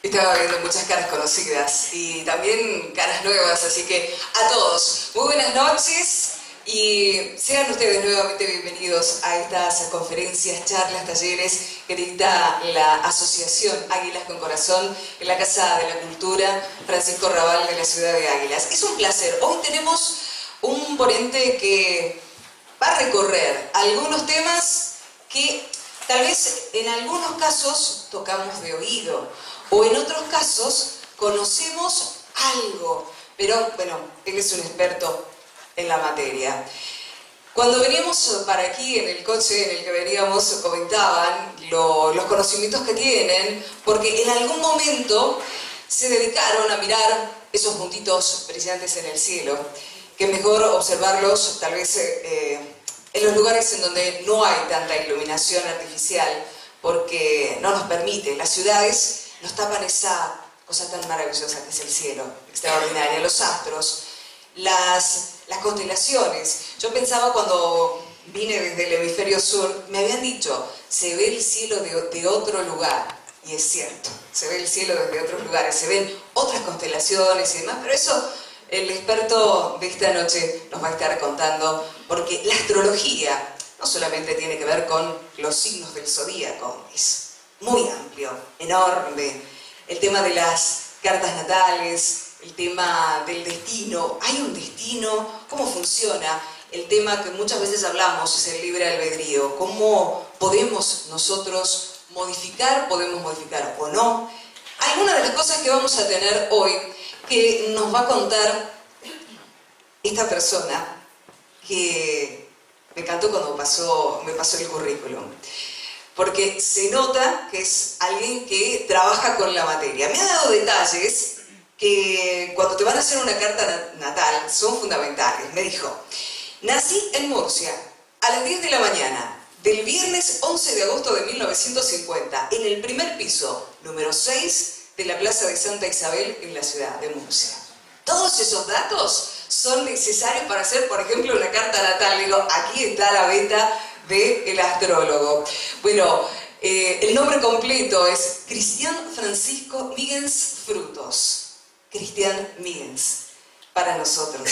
Estaba viendo muchas caras conocidas y también caras nuevas, así que a todos, muy buenas noches y sean ustedes nuevamente bienvenidos a estas conferencias, charlas, talleres que dicta la Asociación Águilas con Corazón en la Casa de la Cultura Francisco Rabal de la ciudad de Águilas. Es un placer, hoy tenemos un ponente que va a recorrer algunos temas que tal vez en algunos casos tocamos de oído, o en otros casos conocemos algo, pero bueno, él es un experto en la materia. Cuando veníamos para aquí en el coche en el que veníamos, comentaban los conocimientos que tienen, porque en algún momento se dedicaron a mirar esos puntitos brillantes en el cielo, que es mejor observarlos tal vez en los lugares en donde no hay tanta iluminación artificial, porque no nos permite. Las ciudades nos tapan esa cosa tan maravillosa que es el cielo, extraordinaria, los astros, las constelaciones. Yo pensaba cuando vine desde el hemisferio sur, me habían dicho, se ve el cielo de otro lugar, y es cierto, se ve el cielo desde otros lugares, se ven otras constelaciones y demás, pero eso el experto de esta noche nos va a estar contando, porque la astrología no solamente tiene que ver con los signos del zodíaco, es muy amplio, enorme. El tema de las cartas natales, el tema del destino. ¿Hay un destino? ¿Cómo funciona? El tema que muchas veces hablamos es el libre albedrío. ¿Cómo podemos nosotros modificar? ¿Podemos modificar o no? Algunas de las cosas que vamos a tener hoy que nos va a contar esta persona que me encantó cuando me pasó el currículum. Porque se nota que es alguien que trabaja con la materia. Me ha dado detalles que cuando te van a hacer una carta natal son fundamentales. Me dijo, nací en Murcia a las 10 de la mañana del viernes 11 de agosto de 1950 en el primer piso, número 6 de la Plaza de Santa Isabel en la ciudad de Murcia. Todos esos datos son necesarios para hacer, por ejemplo, una carta natal. Digo, aquí está la beta del astrólogo. Bueno, el nombre completo es Cristian Francisco Míguez Frutos. Cristian Míguez, para nosotros.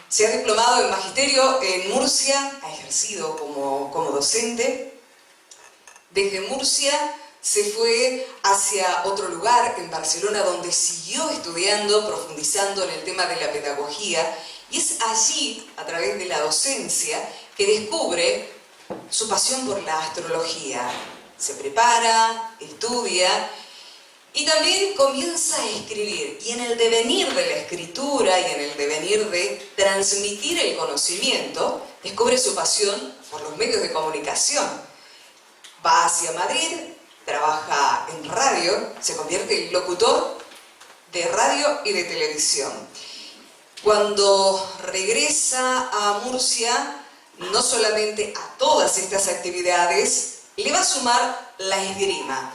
Se ha diplomado en Magisterio en Murcia, ha ejercido como docente. Desde Murcia se fue hacia otro lugar, en Barcelona, donde siguió estudiando, profundizando en el tema de la pedagogía, y es allí, a través de la docencia, que descubre su pasión por la astrología. Se prepara, estudia y también comienza a escribir. Y en el devenir de la escritura y en el devenir de transmitir el conocimiento, descubre su pasión por los medios de comunicación. Va hacia Madrid, trabaja en radio, se convierte en locutor de radio y de televisión. Cuando regresa a Murcia, no solamente a todas estas actividades, le va a sumar la esgrima.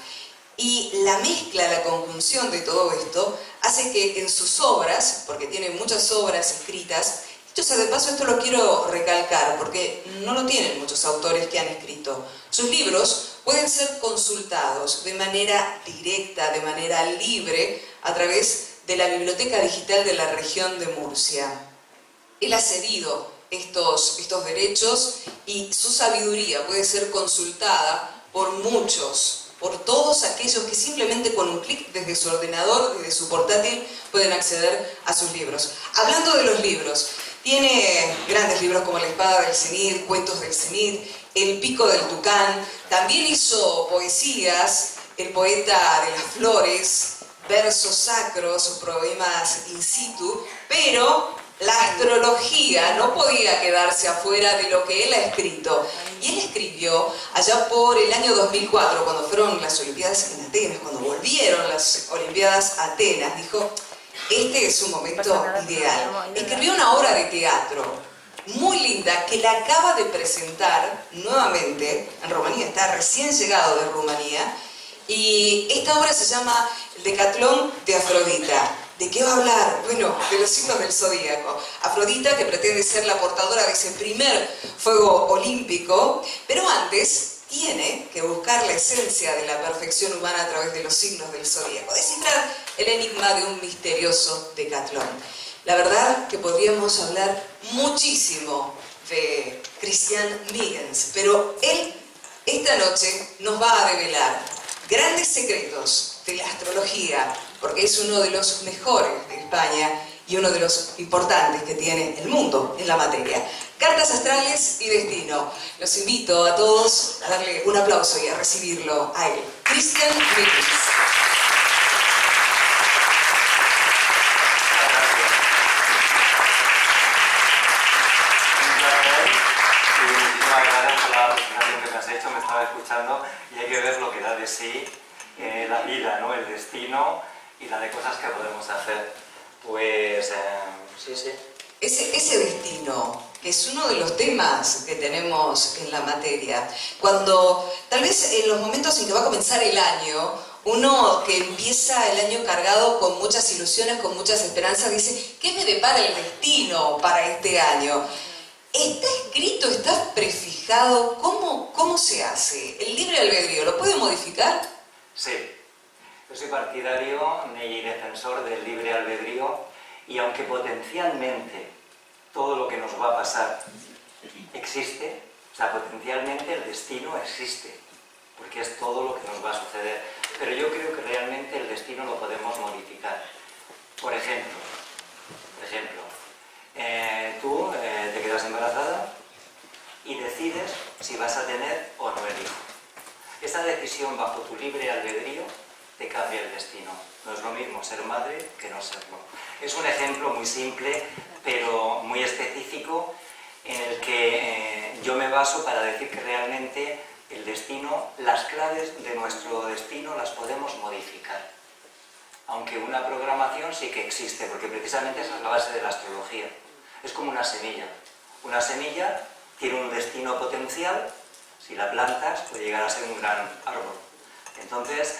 Y la mezcla, la conjunción de todo esto, hace que en sus obras, porque tiene muchas obras escritas, dicho sea de paso, esto lo quiero recalcar, porque no lo tienen muchos autores que han escrito. Sus libros pueden ser consultados de manera directa, de manera libre, a través de la Biblioteca Digital de la región de Murcia. Él ha cedido estos derechos y su sabiduría puede ser consultada por muchos, por todos aquellos que simplemente con un clic desde su ordenador, desde su portátil, pueden acceder a sus libros. Hablando de los libros, tiene grandes libros como La espada del cenit, Cuentos del cenit, El pico del tucán, también hizo poesías, El poeta de las flores, versos sacros, poemas in situ, pero la astrología no podía quedarse afuera de lo que él ha escrito. Y él escribió allá por el año 2004, cuando fueron las Olimpiadas en Atenas, cuando volvieron las Olimpiadas a Atenas, dijo, este es un momento ideal. Escribió una obra de teatro muy linda que la acaba de presentar nuevamente en Rumanía, está recién llegado de Rumanía, y esta obra se llama El Decatlón de Afrodita. ¿De qué va a hablar? Bueno, de los signos del zodíaco. Afrodita, que pretende ser la portadora de ese primer fuego olímpico, pero antes tiene que buscar la esencia de la perfección humana a través de los signos del zodíaco, descifrar el enigma de un misterioso decatlón. La verdad que podríamos hablar muchísimo de Christian Huygens, pero él esta noche nos va a develar grandes secretos de la astrología, porque es uno de los mejores de España y uno de los importantes que tiene el mundo en la materia. Cartas astrales y destino. Los invito a todos a darle un aplauso y a recibirlo a él. Christian Huygens. Me estaba escuchando y hay que ver lo que da de sí la vida, ¿no? El destino y la de cosas que podemos hacer. Pues sí. Ese destino, que es uno de los temas que tenemos en la materia, cuando tal vez en los momentos en que va a comenzar el año, uno que empieza el año cargado con muchas ilusiones, con muchas esperanzas, dice, ¿qué me depara el destino para este año? ¿Está escrito, está prefijado? ¿Cómo se hace? ¿El libre albedrío lo puede modificar? Sí, yo soy partidario y defensor del libre albedrío y aunque potencialmente todo lo que nos va a pasar existe, o sea, potencialmente el destino existe, porque es todo lo que nos va a suceder, pero yo creo que realmente el destino lo podemos modificar. Por ejemplo, tú te quedas embarazada y decides si vas a tener o no el hijo. Esa decisión bajo tu libre albedrío te cambia el destino. No es lo mismo ser madre que no serlo. Es un ejemplo muy simple, pero muy específico, en el que yo me baso para decir que realmente el destino, las claves de nuestro destino las podemos modificar. Aunque una programación sí que existe, porque precisamente esa es la base de la astrología. Es como una semilla. Una semilla tiene un destino potencial, si la plantas puede llegar a ser un gran árbol. Entonces,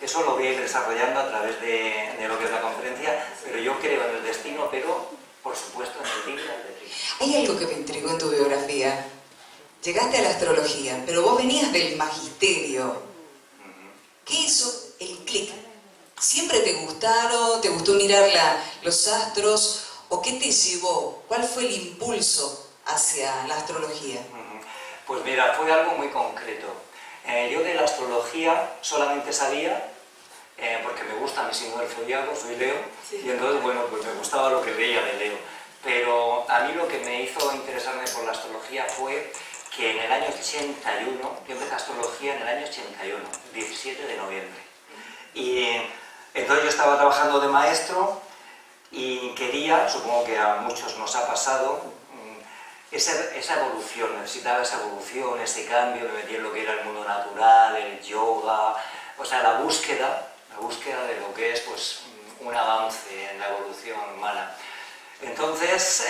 eso lo voy a ir desarrollando a través de lo que es la conferencia, pero yo creo en el destino, pero por supuesto en el libre albedrío. Hay algo que me intrigó en tu biografía. Llegaste a la astrología, pero vos venías del magisterio. ¿Qué hizo el clic? ¿Siempre te gustaron? ¿Te gustó mirar los astros? ¿O qué te llevó? ¿Cuál fue el impulso hacia la astrología? Pues mira, fue algo muy concreto. Yo de la astrología solamente sabía, porque me gusta mi signo del zodiaco, soy Leo, sí. Y entonces, bueno, pues me gustaba lo que veía de Leo. Pero a mí lo que me hizo interesarme por la astrología fue que en el año 81, yo empecé astrología en el año 81, 17 de noviembre. Y entonces yo estaba trabajando de maestro y quería, supongo que a muchos nos ha pasado, esa evolución, necesitaba esa evolución, ese cambio, me metí en lo que era el mundo natural, el yoga, o sea, la búsqueda de lo que es pues, un avance en la evolución humana. Entonces,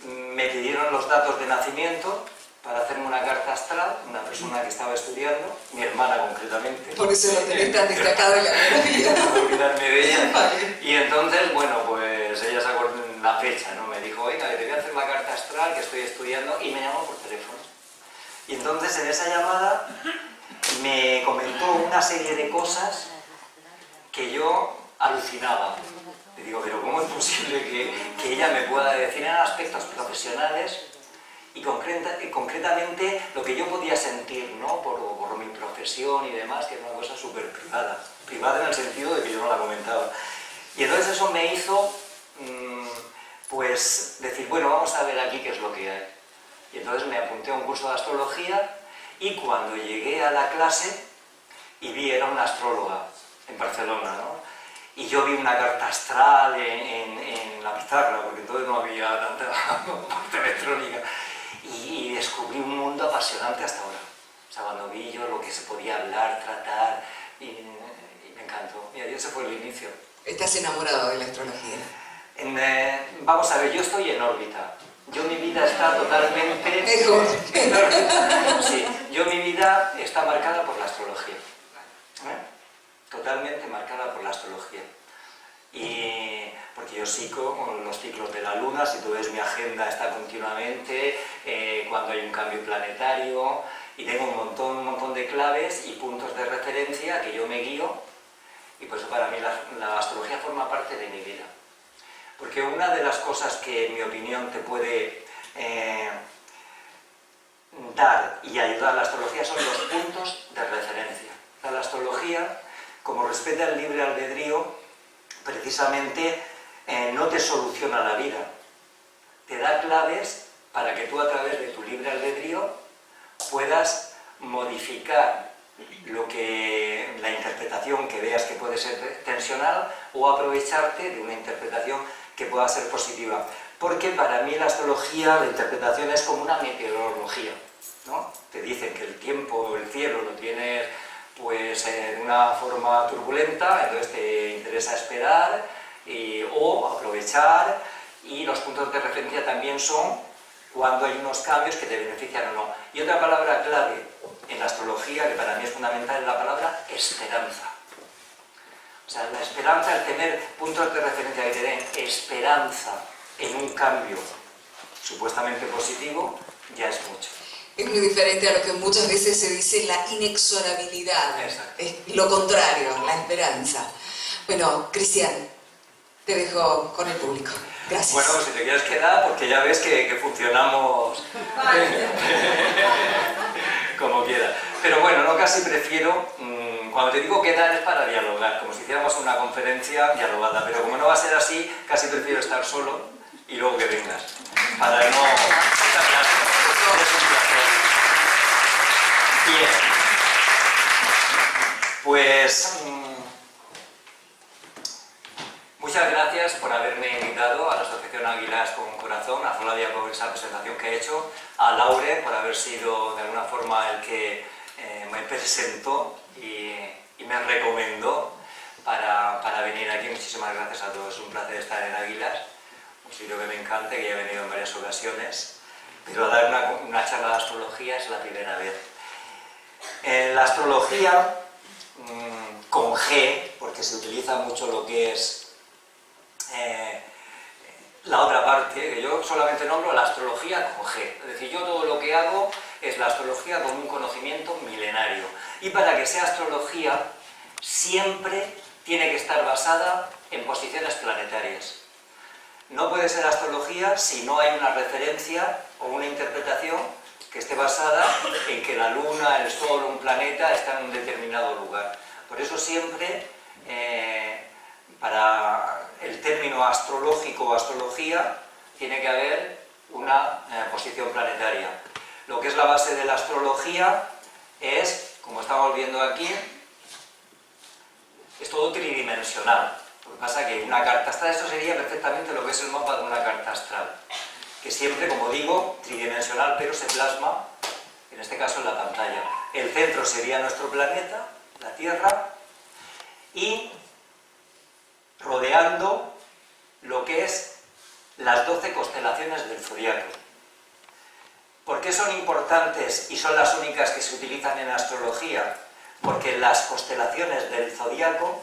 me pidieron los datos de nacimiento para hacerme una carta astral, una persona que estaba estudiando, mi hermana concretamente. Por eso lo tenés tan destacado en la biografía. No olvidarme de ella. Vale. Y entonces, bueno, pues ella se acordó en la fecha, ¿no? Me dijo, oiga, te voy a hacer la carta astral que estoy estudiando, y me llamó por teléfono. Y entonces en esa llamada me comentó una serie de cosas que yo alucinaba. Le digo, pero ¿cómo es posible que ella me pueda decir en aspectos profesionales y concretamente lo que yo podía sentir, ¿no? por mi profesión y demás, que es una cosa súper privada. Privada en el sentido de que yo no la comentaba. Y entonces eso me hizo, pues, decir, bueno, vamos a ver aquí qué es lo que hay. Y entonces me apunté a un curso de astrología y cuando llegué a la clase y vi, era una astróloga en Barcelona, ¿no? Y yo vi una carta astral en la pizarra, porque entonces no había tanta parte electrónica. Y descubrí un mundo apasionante hasta ahora. O sea, cuando vi yo lo que se podía hablar, tratar, y me encantó. Y ese fue el inicio. ¿Estás enamorado de la astrología? Vamos a ver, yo estoy en órbita. Yo mi vida está totalmente... Mejor. Sí, yo mi vida está marcada por la astrología. Totalmente marcada por la astrología. Y porque yo sigo los ciclos de la Luna, si tú ves mi agenda está continuamente, cuando hay un cambio planetario, y tengo un montón de claves y puntos de referencia que yo me guío, y por eso para mí la astrología forma parte de mi vida. Porque una de las cosas que, en mi opinión, te puede dar y ayudar a la astrología son los puntos de referencia. La astrología, como respeta el libre albedrío, precisamente no te soluciona la vida. Te da claves para que tú, a través de tu libre albedrío, puedas modificar la interpretación que veas que puede ser tensional, o aprovecharte de una interpretación que pueda ser positiva. Porque para mí la astrología, la interpretación es como una meteorología, ¿no? Te dicen que el tiempo, el cielo lo tienes pues de una forma turbulenta, entonces te interesa esperar o aprovechar, y los puntos de referencia también son cuando hay unos cambios que te benefician o no. Y otra palabra clave en la astrología, que para mí es fundamental, es la palabra esperanza. O sea, la esperanza, el tener puntos de referencia que te den esperanza en un cambio supuestamente positivo, ya es mucho. Es muy diferente a lo que muchas veces se dice la inexorabilidad. Exacto. Es lo contrario, la esperanza. Bueno, Cristian, te dejo con el público. Gracias. Bueno, si te quieres quedar, porque ya ves que funcionamos como quieras. Pero bueno, no, casi prefiero, cuando te digo quedar es para dialogar, como si hiciéramos una conferencia dialogada, pero como no va a ser así, casi prefiero estar solo y luego que vengas, para no... Es un placer. Bien. Pues... muchas gracias por haberme invitado a la Asociación Águilas con Corazón, a Flavia por esa presentación que he hecho, a Laure por haber sido de alguna forma el que me presentó y me recomendó para venir aquí. Muchísimas gracias a todos, es un placer estar en Águilas, un sitio que me encanta, que ya he venido en varias ocasiones, pero a dar una charla de astrología es la primera vez. En la astrología, con G, porque se utiliza mucho lo que es la otra parte, que yo solamente nombro la astrología con G. Es decir, yo todo lo que hago es la astrología como un conocimiento milenario. Y para que sea astrología, siempre tiene que estar basada en posiciones planetarias. No puede ser astrología si no hay una referencia o una interpretación que esté basada en que la Luna, el Sol, un planeta está en un determinado lugar. Por eso siempre, para el término astrológico o astrología, tiene que haber una posición planetaria. Lo que es la base de la astrología es, como estamos viendo aquí, es todo tridimensional. Lo que pasa es que una carta astral, esto sería perfectamente lo que es el mapa de una carta astral, que siempre, como digo, tridimensional, pero se plasma, en este caso, en la pantalla. El centro sería nuestro planeta, la Tierra, y rodeando lo que es las 12 constelaciones del zodiaco. ¿Por qué son importantes y son las únicas que se utilizan en astrología? Porque las constelaciones del zodiaco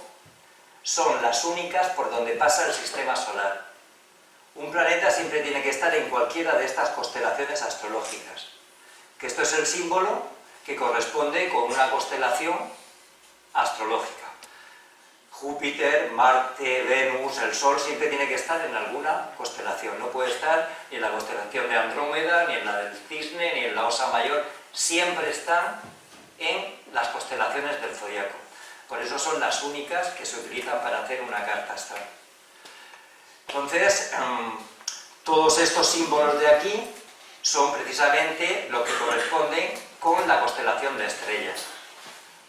son las únicas por donde pasa el sistema solar. Un planeta siempre tiene que estar en cualquiera de estas constelaciones astrológicas, que esto es el símbolo que corresponde con una constelación astrológica. Júpiter, Marte, Venus, el Sol siempre tiene que estar en alguna constelación. No puede estar ni en la constelación de Andrómeda, ni en la del Cisne, ni en la Osa Mayor. Siempre están en las constelaciones del zodiaco. Por eso son las únicas que se utilizan para hacer una carta astral. Entonces, todos estos símbolos de aquí son precisamente lo que corresponden con la constelación de estrellas.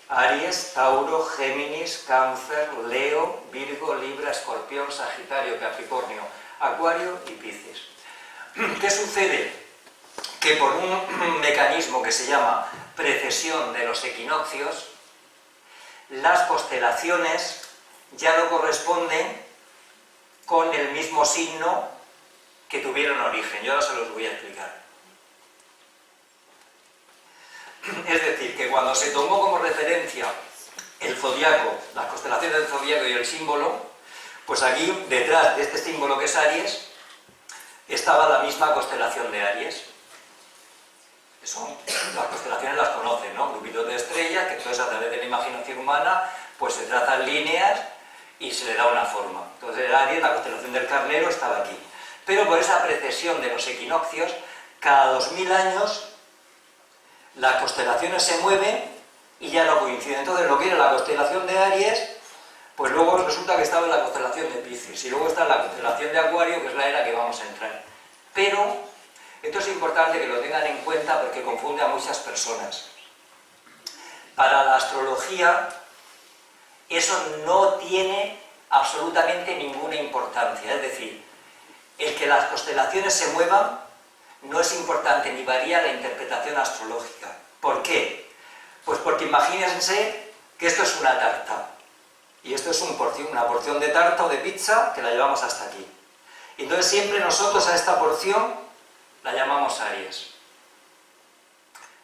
Aries, Tauro, Géminis, Cáncer, Leo, Virgo, Libra, Escorpión, Sagitario, Capricornio, Acuario y Piscis. ¿Qué sucede? Que por un mecanismo que se llama precesión de los equinoccios, las constelaciones ya no corresponden con el mismo signo que tuvieron origen. Yo ahora se los voy a explicar. Es decir, que cuando se tomó como referencia el zodiaco, las constelaciones del zodiaco y el símbolo, Pues aquí, detrás de este símbolo que es Aries, estaba la misma constelación de Aries. Las constelaciones las conocen, ¿no? Grupitos de estrellas, que entonces a través de la imaginación humana pues se trazan líneas y se le da una forma. Entonces el Aries, la constelación del Carnero, estaba aquí. Pero por esa precesión de los equinoccios, cada 2000 años las constelaciones se mueven y ya no coinciden. Entonces lo que era la constelación de Aries, pues luego resulta que estaba en la constelación de Piscis, y luego está en la constelación de Acuario, que es la era que vamos a entrar. Pero esto es importante que lo tengan en cuenta porque confunde a muchas personas. Para la astrología, eso no tiene absolutamente ninguna importancia. Es decir, el que las constelaciones se muevan no es importante ni varía la interpretación astrológica. ¿Por qué? Pues porque imagínense que esto es una tarta. Y esto es una porción de tarta o de pizza que la llevamos hasta aquí. Y entonces siempre nosotros a esta porción la llamamos Aries.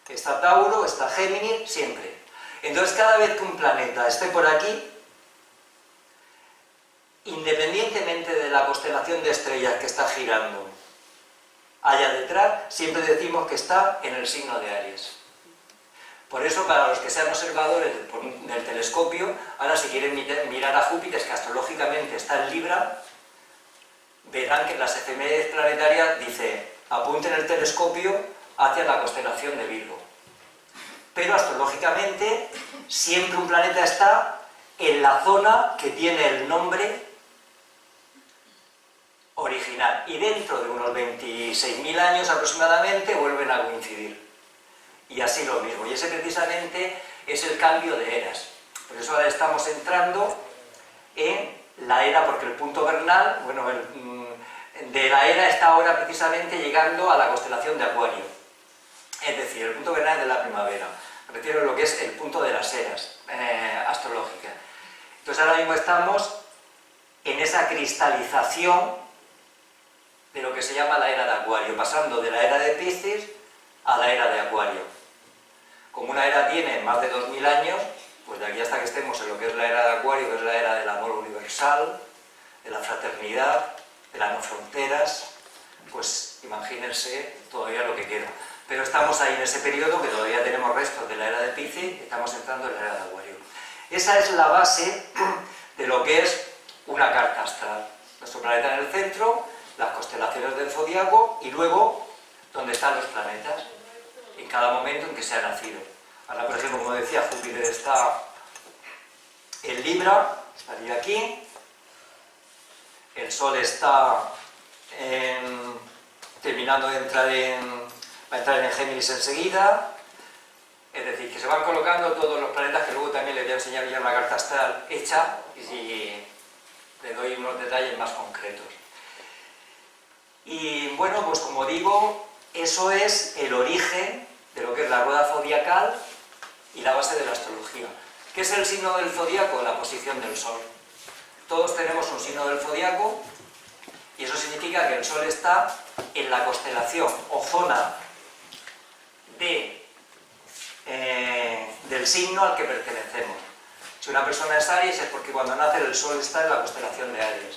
Está Tauro, está Géminis, siempre. Entonces cada vez que un planeta esté por aquí, independientemente de la constelación de estrellas que está girando allá detrás, siempre decimos que está en el signo de Aries. Por eso, para los que sean observadores del telescopio, ahora si quieren mirar a Júpiter, que astrológicamente está en Libra, verán que en las efemérides planetarias dice: apunten el telescopio hacia la constelación de Virgo. Pero astrológicamente siempre un planeta está en la zona que tiene el nombre original, y dentro de unos 26.000 años aproximadamente vuelven a coincidir. Y así lo mismo, y ese precisamente es el cambio de eras. Por eso ahora estamos entrando en la era, porque el punto vernal, bueno, de la era está ahora precisamente llegando a la constelación de Acuario. Es decir, el punto vernal de la primavera. Me refiero a lo que es el punto de las eras astrológicas. Entonces ahora mismo estamos en esa cristalización de lo que se llama la era de Acuario, pasando de la era de Piscis a la era de Acuario. Como una era tiene más de 2000 años, pues de aquí hasta que estemos en lo que es la era de Acuario, que es la era del amor universal, de la fraternidad, de las no fronteras, pues imagínense todavía lo que queda. Pero estamos ahí en ese periodo que todavía tenemos restos de la era de Piscis, y estamos entrando en la era de Acuario. Esa es la base de lo que es una carta astral. Nuestro planeta en el centro, las constelaciones del zodiaco y luego donde están los planetas en cada momento en que se ha nacido. Ahora, por ejemplo, como decía, Júpiter está en Libra, estaría aquí. El Sol está terminando de entrar va a entrar en Géminis enseguida. Es decir, que se van colocando todos los planetas, que luego también les voy a enseñar ya una carta astral hecha y le doy unos detalles más concretos. Y bueno, pues como digo, eso es el origen de lo que es la rueda zodiacal y la base de la astrología. ¿Qué es el signo del zodiaco? La posición del Sol. Todos tenemos un signo del zodiaco y eso significa que el Sol está en la constelación o zona del signo al que pertenecemos. Si una persona es Aries es porque cuando nace el Sol está en la constelación de Aries.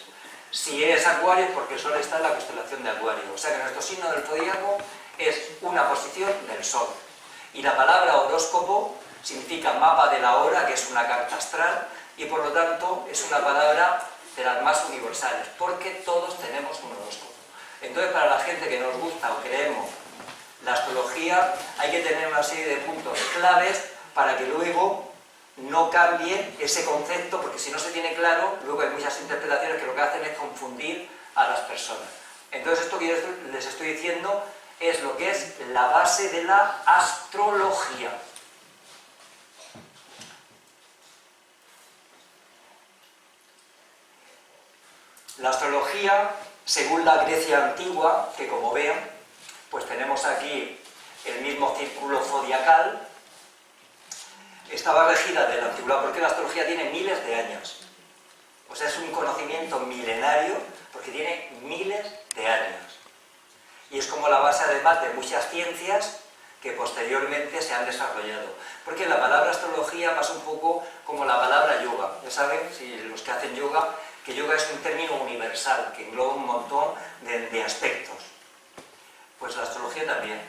Si es Acuario es porque el Sol está en la constelación de Acuario. O sea que nuestro signo del zodiaco es una posición del Sol. Y la palabra horóscopo significa mapa de la hora, que es una carta astral, y por lo tanto es una palabra de las más universales, porque todos tenemos un horóscopo. Entonces, para la gente que nos gusta o creemos la astrología, hay que tener una serie de puntos claves para que luego no cambie ese concepto, porque si no se tiene claro, luego hay muchas interpretaciones que lo que hacen es confundir a las personas. Entonces esto que yo les estoy diciendo es lo que es la base de la astrología. La astrología, según la Grecia antigua, que como ven, pues tenemos aquí el mismo círculo zodiacal, estaba regida de la antigüedad, porque la astrología tiene miles de años. O sea, es un conocimiento milenario, porque tiene miles de años. Y es como la base, además, de muchas ciencias que posteriormente se han desarrollado. Porque la palabra astrología pasa un poco como la palabra yoga. Ya saben, si los que hacen yoga, que yoga es un término universal, que engloba un montón de aspectos. Pues la astrología también,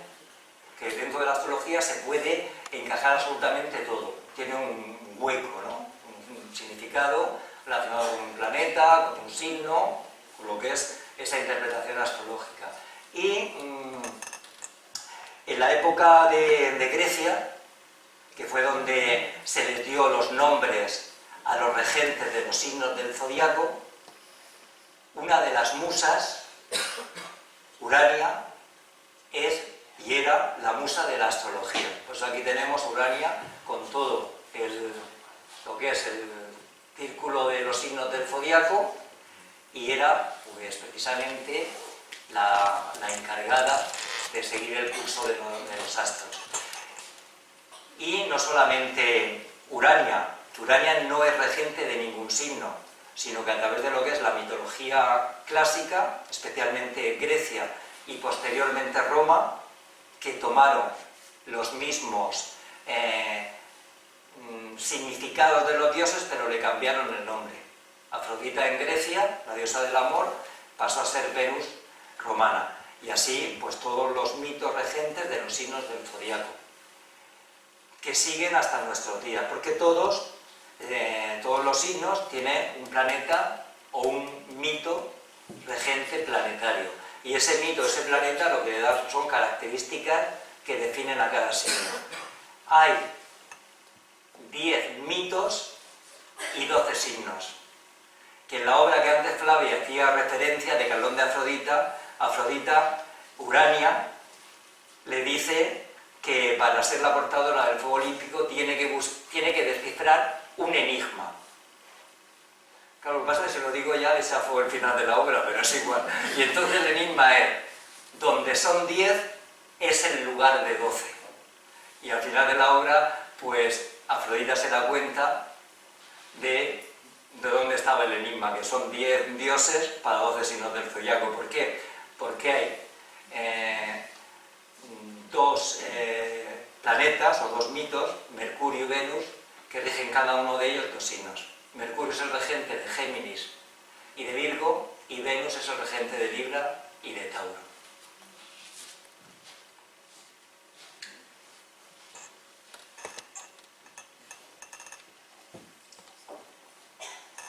que dentro de la astrología se puede encajar absolutamente todo. Tiene un hueco, ¿no? Un significado relacionado con un planeta, con un signo, con lo que es esa interpretación astrológica. Y en la época de Grecia, que fue donde se les dio los nombres a los regentes de los signos del zodiaco, una de las musas, Urania, es y era la musa de la astrología. Pues aquí tenemos Urania con todo lo que es el círculo de los signos del zodiaco, y era pues precisamente la encargada de seguir el curso de los astros. Y no solamente Urania no es regente de ningún signo, sino que a través de lo que es la mitología clásica, especialmente Grecia y posteriormente Roma, que tomaron los mismos significados de los dioses, pero le cambiaron el nombre. Afrodita en Grecia, la diosa del amor, pasó a ser Venus romana. Y así, pues todos los mitos regentes de los signos del zodiaco, que siguen hasta nuestros días, porque todos los signos tienen un planeta o un mito regente planetario. Y ese mito, ese planeta, lo que le da son características que definen a cada signo. Hay 10 mitos y 12 signos. Que en la obra que antes Flavia hacía referencia de Calón de Afrodita, Urania, le dice que para ser la portadora del fuego olímpico tiene que descifrar un enigma. Claro, lo que pasa es que si lo digo ya les afo el final de la obra, pero es igual. Y entonces el enigma es, donde son 10 es el lugar de 12. Y al final de la obra, pues Afrodita se da cuenta de dónde estaba el enigma, que son 10 dioses para 12 signos del zodiaco. ¿Por qué? Porque hay dos planetas o dos mitos, Mercurio y Venus, que rigen cada uno de ellos dos signos. Mercurio es el regente de Géminis y de Virgo, y Venus es el regente de Libra y de Tauro.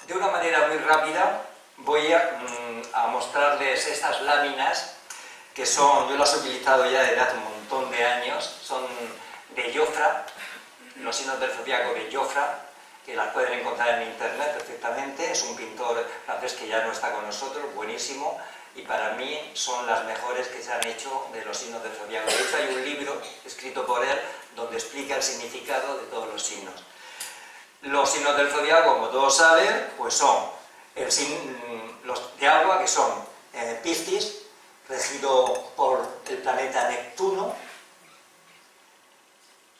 De una manera muy rápida voy a mostrarles estas láminas que son, yo las he utilizado ya desde hace un montón de años, son de Jofra, los signos del zodiaco de Jofra, que las pueden encontrar en internet perfectamente. Es un pintor francés que ya no está con nosotros, buenísimo, y para mí son las mejores que se han hecho de los signos del zodiaco. De hecho hay un libro escrito por él donde explica el significado de todos los signos. Los signos del zodiaco, como todos saben, pues son los de agua, que son Piscis, regido por el planeta Neptuno.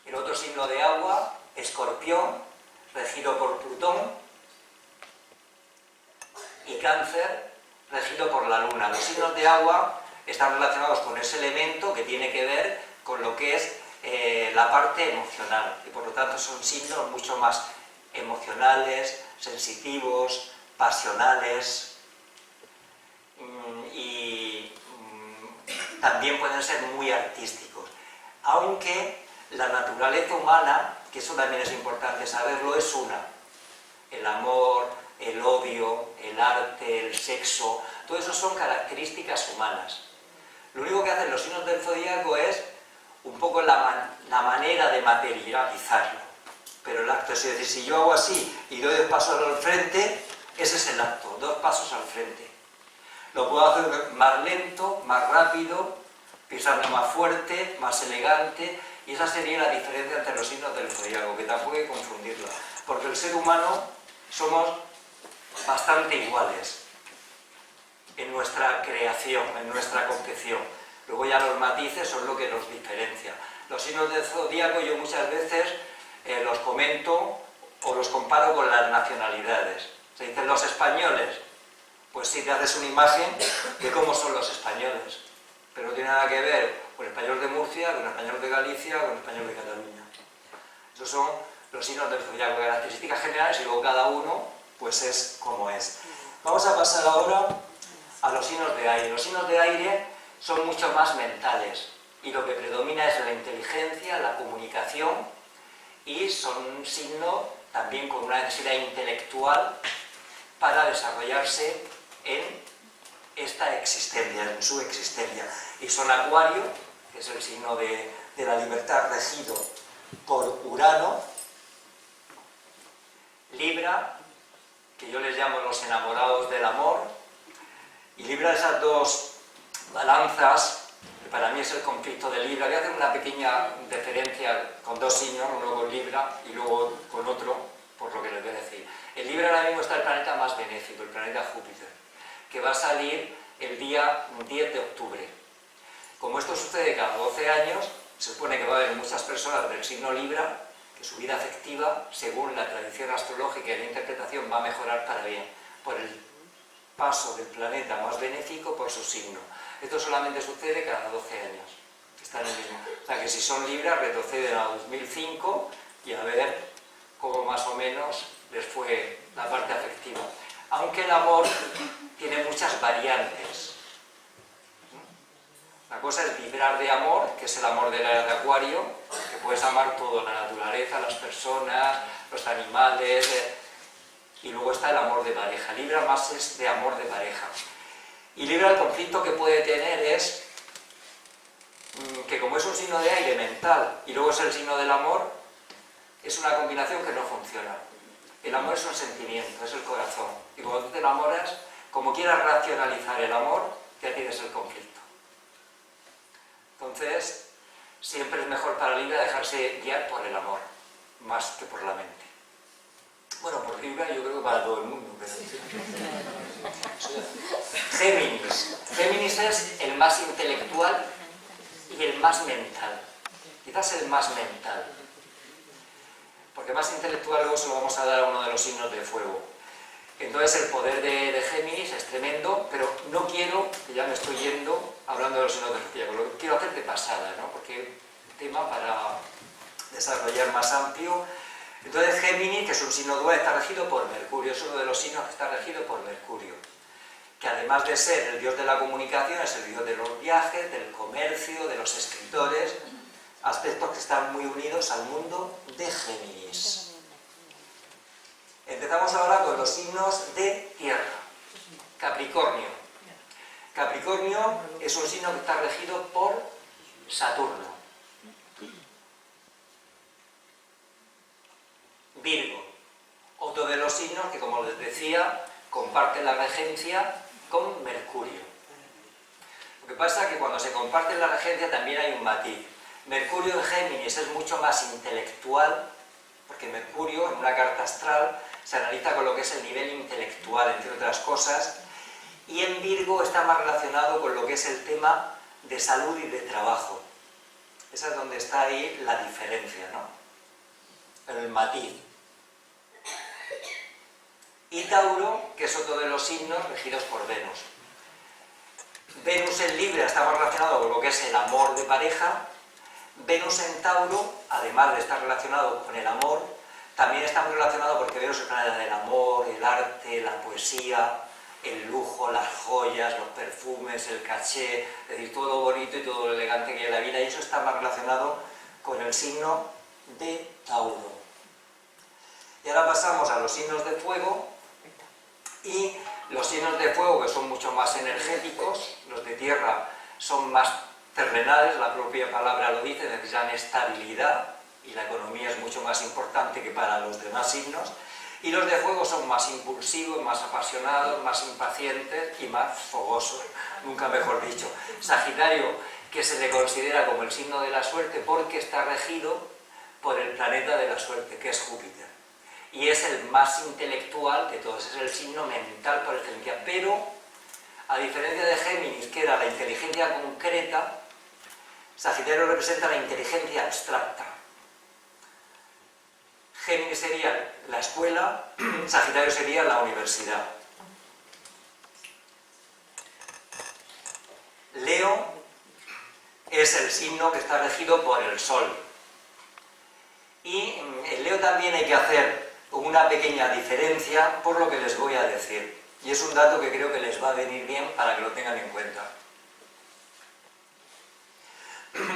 El otro signo de agua, Escorpión, regido por Plutón. Y Cáncer, regido por la Luna. Los signos de agua están relacionados con ese elemento que tiene que ver con lo que es la parte emocional, y por lo tanto son signos mucho más emocionales, sensitivos, pasionales, y también pueden ser muy artísticos, aunque la naturaleza humana, que eso también es importante saberlo, es una. El amor, el odio, el arte, el sexo, todo eso son características humanas. Lo único que hacen los signos del zodíaco es un poco la manera de materializarlo. Pero el acto, es decir, si yo hago así y doy 2 pasos al frente, ese es el acto, 2 pasos al frente. Lo puedo hacer más lento, más rápido, pisando más fuerte, más elegante, y esa sería la diferencia entre los signos del zodiaco, que tampoco hay que confundirlo, porque el ser humano somos bastante iguales en nuestra creación, en nuestra concepción. Luego ya los matices son lo que nos diferencia. Los signos del zodiaco yo muchas veces los comento o los comparo con las nacionalidades. Se dicen los españoles, pues sí te haces una imagen de cómo son los españoles, pero no tiene nada que ver con el español de Murcia, con el español de Galicia, con el español de Cataluña. Esos son los signos del zodiaco, características generales, y luego cada uno pues es como es. Vamos a pasar ahora a los signos de aire. Los signos de aire son mucho más mentales y lo que predomina es la inteligencia, la comunicación, y son un signo también con una necesidad intelectual para desarrollarse en esta existencia, en su existencia. Y son Acuario, que es el signo de la libertad regido por Urano, Libra, que yo les llamo los enamorados del amor, y Libra, esas dos balanzas, que para mí es el conflicto de Libra. Voy a hacer una pequeña diferencia con dos signos, uno con Libra y luego con otro, por lo que les voy a decir. En Libra ahora mismo está el planeta más benéfico, el planeta Júpiter, que va a salir el día 10 de octubre. Como esto sucede cada 12 años, se supone que va a haber muchas personas del signo Libra que su vida afectiva, según la tradición astrológica y la interpretación, va a mejorar para bien, por el paso del planeta más benéfico por su signo. Esto solamente sucede cada 12 años. Está en el mismo. O sea que si son Libra, retroceden a 2005 y a ver cómo más o menos les fue la parte afectiva. Aunque el amor tiene muchas variantes. La cosa es vibrar de amor, que es el amor de la era de Acuario, que puedes amar todo, la naturaleza, las personas, los animales, y luego está el amor de pareja. Libra más es de amor de pareja. Y Libra, el conflicto que puede tener es que como es un signo de aire mental y luego es el signo del amor, es una combinación que no funciona. El amor es un sentimiento, es el corazón. Y cuando tú te enamoras, como quieras racionalizar el amor, ya tienes el conflicto. Entonces, siempre es mejor para Libra dejarse guiar por el amor, más que por la mente. Bueno, por Libra yo creo que para todo el mundo. Pero... Géminis. Géminis es el más intelectual y el más mental. Quizás el más mental. Porque más intelectual luego se lo vamos a dar a uno de los signos de fuego. Entonces el poder de Géminis es tremendo, pero no quiero, que ya me estoy yendo, hablando de los signos de zodiaco, lo quiero hacer de pasada, ¿no? Porque es un tema para desarrollar más amplio. Entonces Géminis, que es un signo dual, está regido por Mercurio, es uno de los signos que está regido por Mercurio, que además de ser el dios de la comunicación, es el dios de los viajes, del comercio, de los escritores, aspectos que están muy unidos al mundo de Géminis. Empezamos ahora con los signos de tierra. Capricornio. Capricornio es un signo que está regido por Saturno. Virgo. Otro de los signos que, como les decía, comparten la regencia con Mercurio. Lo que pasa es que cuando se comparte la regencia también hay un matiz. Mercurio en Géminis es mucho más intelectual, porque Mercurio en una carta astral se analiza con lo que es el nivel intelectual, entre otras cosas, y en Virgo está más relacionado con lo que es el tema de salud y de trabajo. Esa es donde está ahí la diferencia, ¿no? El matiz. Y Tauro, que es otro de los signos regidos por Venus. Venus en Libra está más relacionado con lo que es el amor de pareja. Venus en Tauro, además de estar relacionado con el amor, también está muy relacionado porque Venus es el planeta del amor, el arte, la poesía, el lujo, las joyas, los perfumes, el caché, es decir, todo lo bonito y todo lo elegante que hay en la vida, y eso está más relacionado con el signo de Tauro. Y ahora pasamos a los signos de fuego, y los signos de fuego, que son mucho más energéticos, los de tierra son más terrenales, la propia palabra lo dice, necesitan estabilidad, y la economía es mucho más importante que para los demás signos, y los de fuego son más impulsivos, más apasionados, más impacientes y más fogosos, nunca mejor dicho. Sagitario, que se le considera como el signo de la suerte porque está regido por el planeta de la suerte, que es Júpiter, y es el más intelectual de todos, es el signo mental por excelencia, pero a diferencia de Géminis, que era la inteligencia concreta, Sagitario representa la inteligencia abstracta. Géminis sería la escuela, Sagitario sería la universidad. Leo es el signo que está regido por el Sol. Y en Leo también hay que hacer una pequeña diferencia por lo que les voy a decir. Y es un dato que creo que les va a venir bien para que lo tengan en cuenta.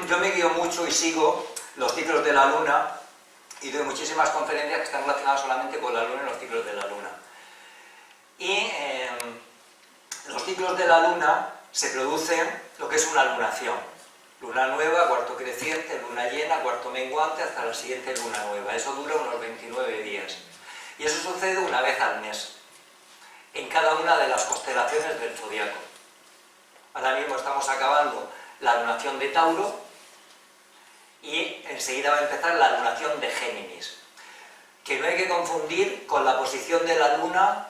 Yo me guío mucho y sigo los ciclos de la Luna y doy muchísimas conferencias que están relacionadas solamente con la Luna y los ciclos de la Luna. Y los ciclos de la Luna se producen lo que es una lunación. Luna nueva, cuarto creciente, luna llena, cuarto menguante, hasta la siguiente luna nueva. Eso dura unos 29 días. Y eso sucede una vez al mes, en cada una de las constelaciones del zodiaco. Ahora mismo estamos acabando la lunación de Tauro y enseguida va a empezar la lunación de Géminis, que no hay que confundir con la posición de la Luna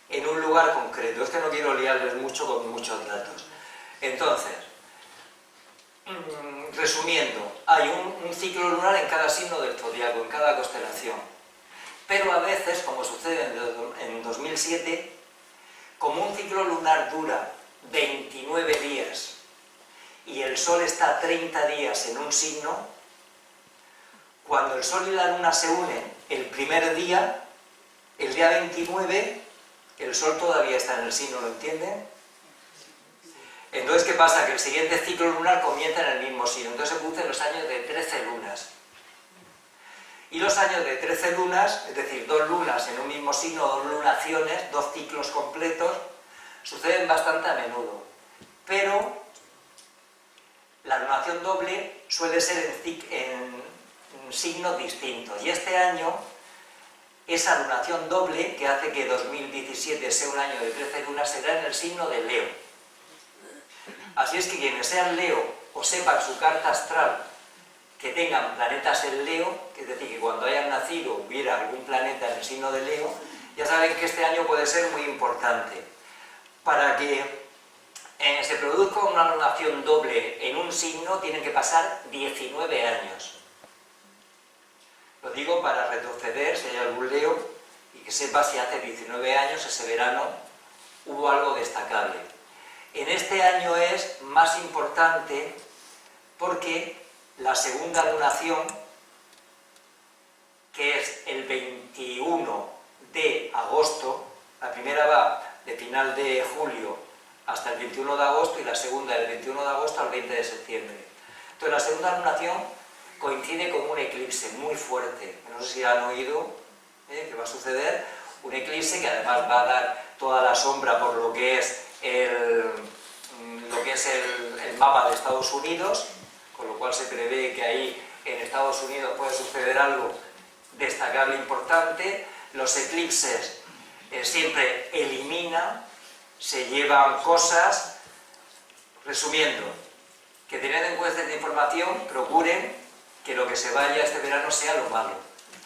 en un lugar concreto. Es que no quiero liarles mucho con muchos datos. Entonces, resumiendo, hay un ciclo lunar en cada signo del zodiaco, en cada constelación. Pero a veces, como sucede en 2007, como un ciclo lunar dura 29 días y el Sol está 30 días en un signo, cuando el Sol y la Luna se unen el primer día, el día 29, el Sol todavía está en el signo, ¿lo entienden? Entonces, ¿qué pasa? Que el siguiente ciclo lunar comienza en el mismo signo, entonces se producen los años de 13 lunas. Y los años de 13 lunas, es decir, 2 lunas en un mismo signo, 2 lunaciones, 2 ciclos completos, suceden bastante a menudo. Pero la lunación doble suele ser en signos distintos. Y este año, esa lunación doble, que hace que 2017 sea un año de 13 lunas, será en el signo de Leo. Así es que quienes sean Leo o sepan su carta astral, que tengan planetas en Leo, es decir, que cuando hayan nacido hubiera algún planeta en el signo de Leo, ya saben que este año puede ser muy importante. Para que se produzca una lunación doble en un signo, tienen que pasar 19 años. Lo digo para retroceder, si hay algún Leo, y que sepa si hace 19 años, ese verano, hubo algo destacable. En este año es más importante porque la segunda lunación, que es el 21 de agosto, la primera va de final de julio hasta el 21 de agosto y la segunda del 21 de agosto al 20 de septiembre. Entonces la segunda lunación coincide con un eclipse muy fuerte, no sé si han oído que va a suceder, un eclipse que además va a dar toda la sombra por lo que es el mapa de Estados Unidos, con lo cual se prevé que ahí en Estados Unidos puede suceder algo destacable importante. Los eclipses siempre eliminan, se llevan cosas. Resumiendo, que teniendo en cuenta esta información, procuren que lo que se vaya este verano sea lo malo.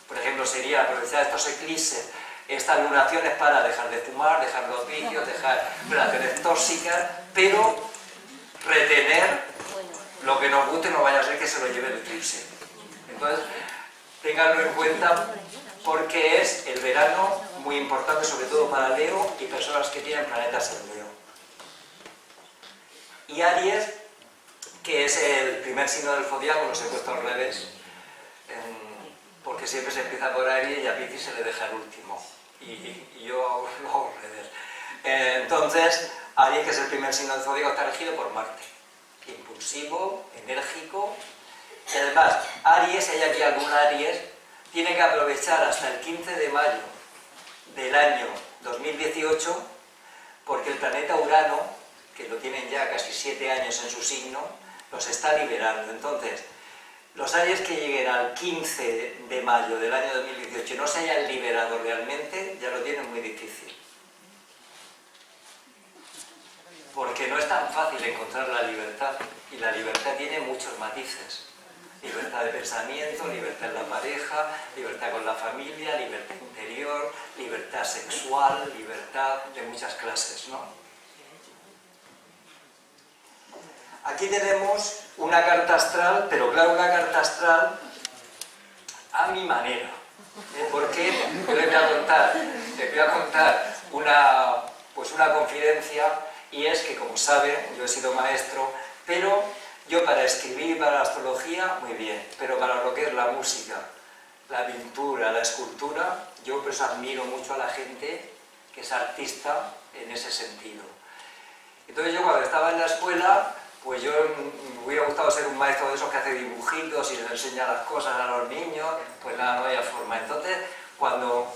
Por ejemplo, sería aprovechar estos eclipses, estas lunaciones para dejar de fumar, dejar los vicios, dejar relaciones tóxicas, pero retener lo que nos guste, no vaya a ser que se lo lleve el eclipse. Entonces, ténganlo en cuenta porque es el verano muy importante, sobre todo para Leo y personas que tienen planetas en Leo. Y Aries, que es el primer signo del zodiaco, los he puesto al revés, porque siempre se empieza por Aries y a Piscis se le deja el último. Y yo lo hago al revés. Entonces, Aries, que es el primer signo del zodiaco, está regido por Marte. Impulsivo, enérgico, y además Aries, hay aquí algún Aries, tiene que aprovechar hasta el 15 de mayo del año 2018 porque el planeta Urano, que lo tienen ya casi 7 años en su signo, los está liberando. Entonces, los Aries que lleguen al 15 de mayo del año 2018 y no se hayan liberado realmente, ya lo tienen muy difícil. Porque no es tan fácil encontrar la libertad, y la libertad tiene muchos matices. Libertad de pensamiento, libertad en la pareja, libertad con la familia, libertad interior, libertad sexual, libertad de muchas clases, ¿no? Aquí tenemos una carta astral, pero claro, una carta astral a mi manera. Porque yo les voy a contar una confidencia. Y es que, como saben, yo he sido maestro, pero yo para escribir y para la astrología, muy bien, pero para lo que es la música, la pintura, la escultura, yo por eso admiro mucho a la gente que es artista en ese sentido. Entonces yo cuando estaba en la escuela, pues yo me hubiera gustado ser un maestro de esos que hace dibujitos y les enseña las cosas a los niños, pues nada, no había forma. Entonces, cuando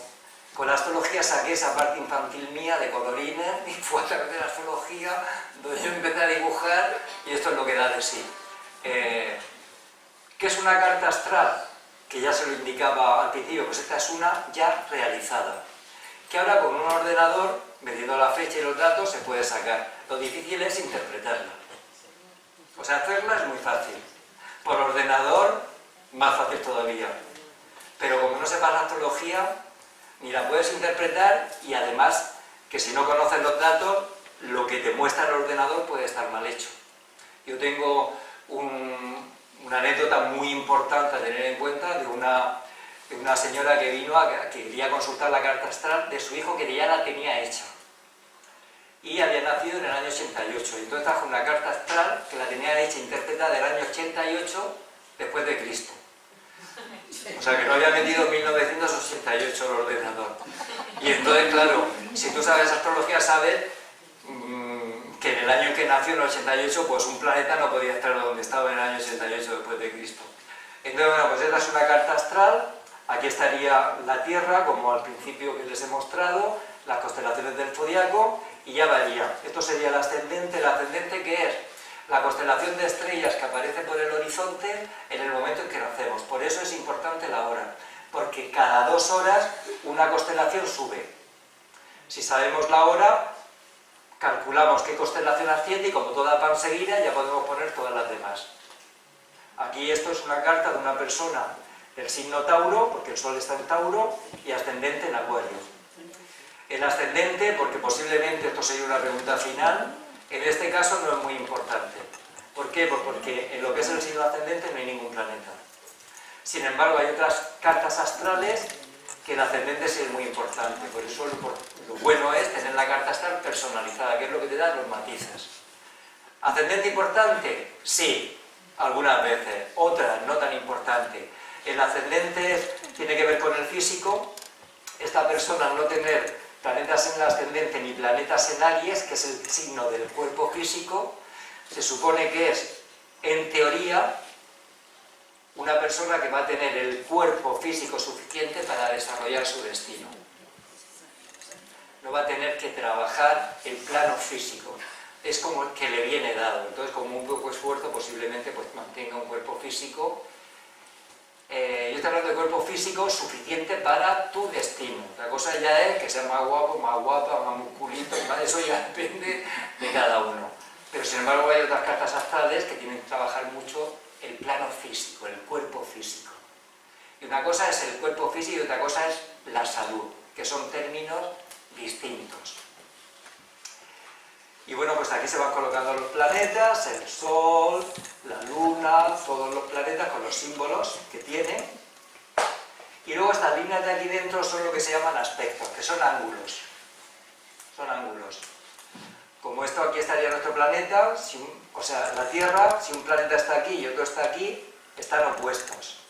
con la astrología saqué esa parte infantil mía de colorines y fue a través de la astrología donde yo empecé a dibujar y esto es lo que da de sí. ¿Qué es una carta astral? Que ya se lo indicaba al principio, pues esta es una ya realizada, que ahora con un ordenador, mediendo la fecha y los datos, se puede sacar. Lo difícil es interpretarla. O sea, hacerla es muy fácil. Por ordenador, más fácil todavía. Pero como no sepas la astrología, ni la puedes interpretar y además, que si no conoces los datos, lo que te muestra el ordenador puede estar mal hecho. Yo tengo una anécdota muy importante a tener en cuenta de una señora que vino que quería consultar la carta astral de su hijo que ya la tenía hecha. Y había nacido en el año 88. Y entonces trajo una carta astral que la tenía hecha interpretada del año 88 después de Cristo. O sea que no había metido 1988 el ordenador. Y entonces, claro, si tú sabes astrología, sabes que en el año en que nació, en el 88, pues un planeta no podía estar donde estaba en el año 88 después de Cristo. Entonces, bueno, pues esta es una carta astral. Aquí estaría la Tierra, como al principio que les he mostrado, las constelaciones del zodiaco, y ya varía. Esto sería el ascendente que es la constelación de estrellas que aparece por el horizonte en el momento en que nacemos. Por eso es importante la hora, porque cada 2 horas una constelación sube. Si sabemos la hora, calculamos qué constelación asciende y como toda van seguida ya podemos poner todas las demás. Aquí esto es una carta de una persona del signo Tauro, porque el Sol está en Tauro, y ascendente en Acuario. El ascendente, porque posiblemente esto sería una pregunta final, en este caso no es muy importante. ¿Por qué? Pues porque en lo que es el signo ascendente no hay ningún planeta. Sin embargo, hay otras cartas astrales que el ascendente sí es muy importante. Por eso lo bueno es tener la carta astral personalizada, que es lo que te da los matices. ¿Ascendente importante? Sí, algunas veces. Otras no tan importante. El ascendente tiene que ver con el físico. Esta persona no tener planetas en el ascendente ni planetas en Aries, que es el signo del cuerpo físico, se supone que es, en teoría, una persona que va a tener el cuerpo físico suficiente para desarrollar su destino. No va a tener que trabajar el plano físico. Es como el que le viene dado. Entonces, con un poco esfuerzo, posiblemente pues, mantenga un cuerpo físico. Yo estoy hablando de cuerpo físico suficiente para tu destino. La cosa ya es que sea más guapo, más guapa, más musculito, eso ya depende de cada uno. Pero sin embargo hay otras cartas astrales que tienen que trabajar mucho el plano físico, el cuerpo físico. Y una cosa es el cuerpo físico y otra cosa es la salud, que son términos distintos. Y bueno, pues aquí se van colocando los planetas, el Sol, la Luna, todos los planetas con los símbolos que tienen. Y luego estas líneas de aquí dentro son lo que se llaman aspectos, que son ángulos. Son ángulos. Como esto aquí estaría nuestro planeta, o sea, la Tierra, si un planeta está aquí y otro está aquí, están opuestos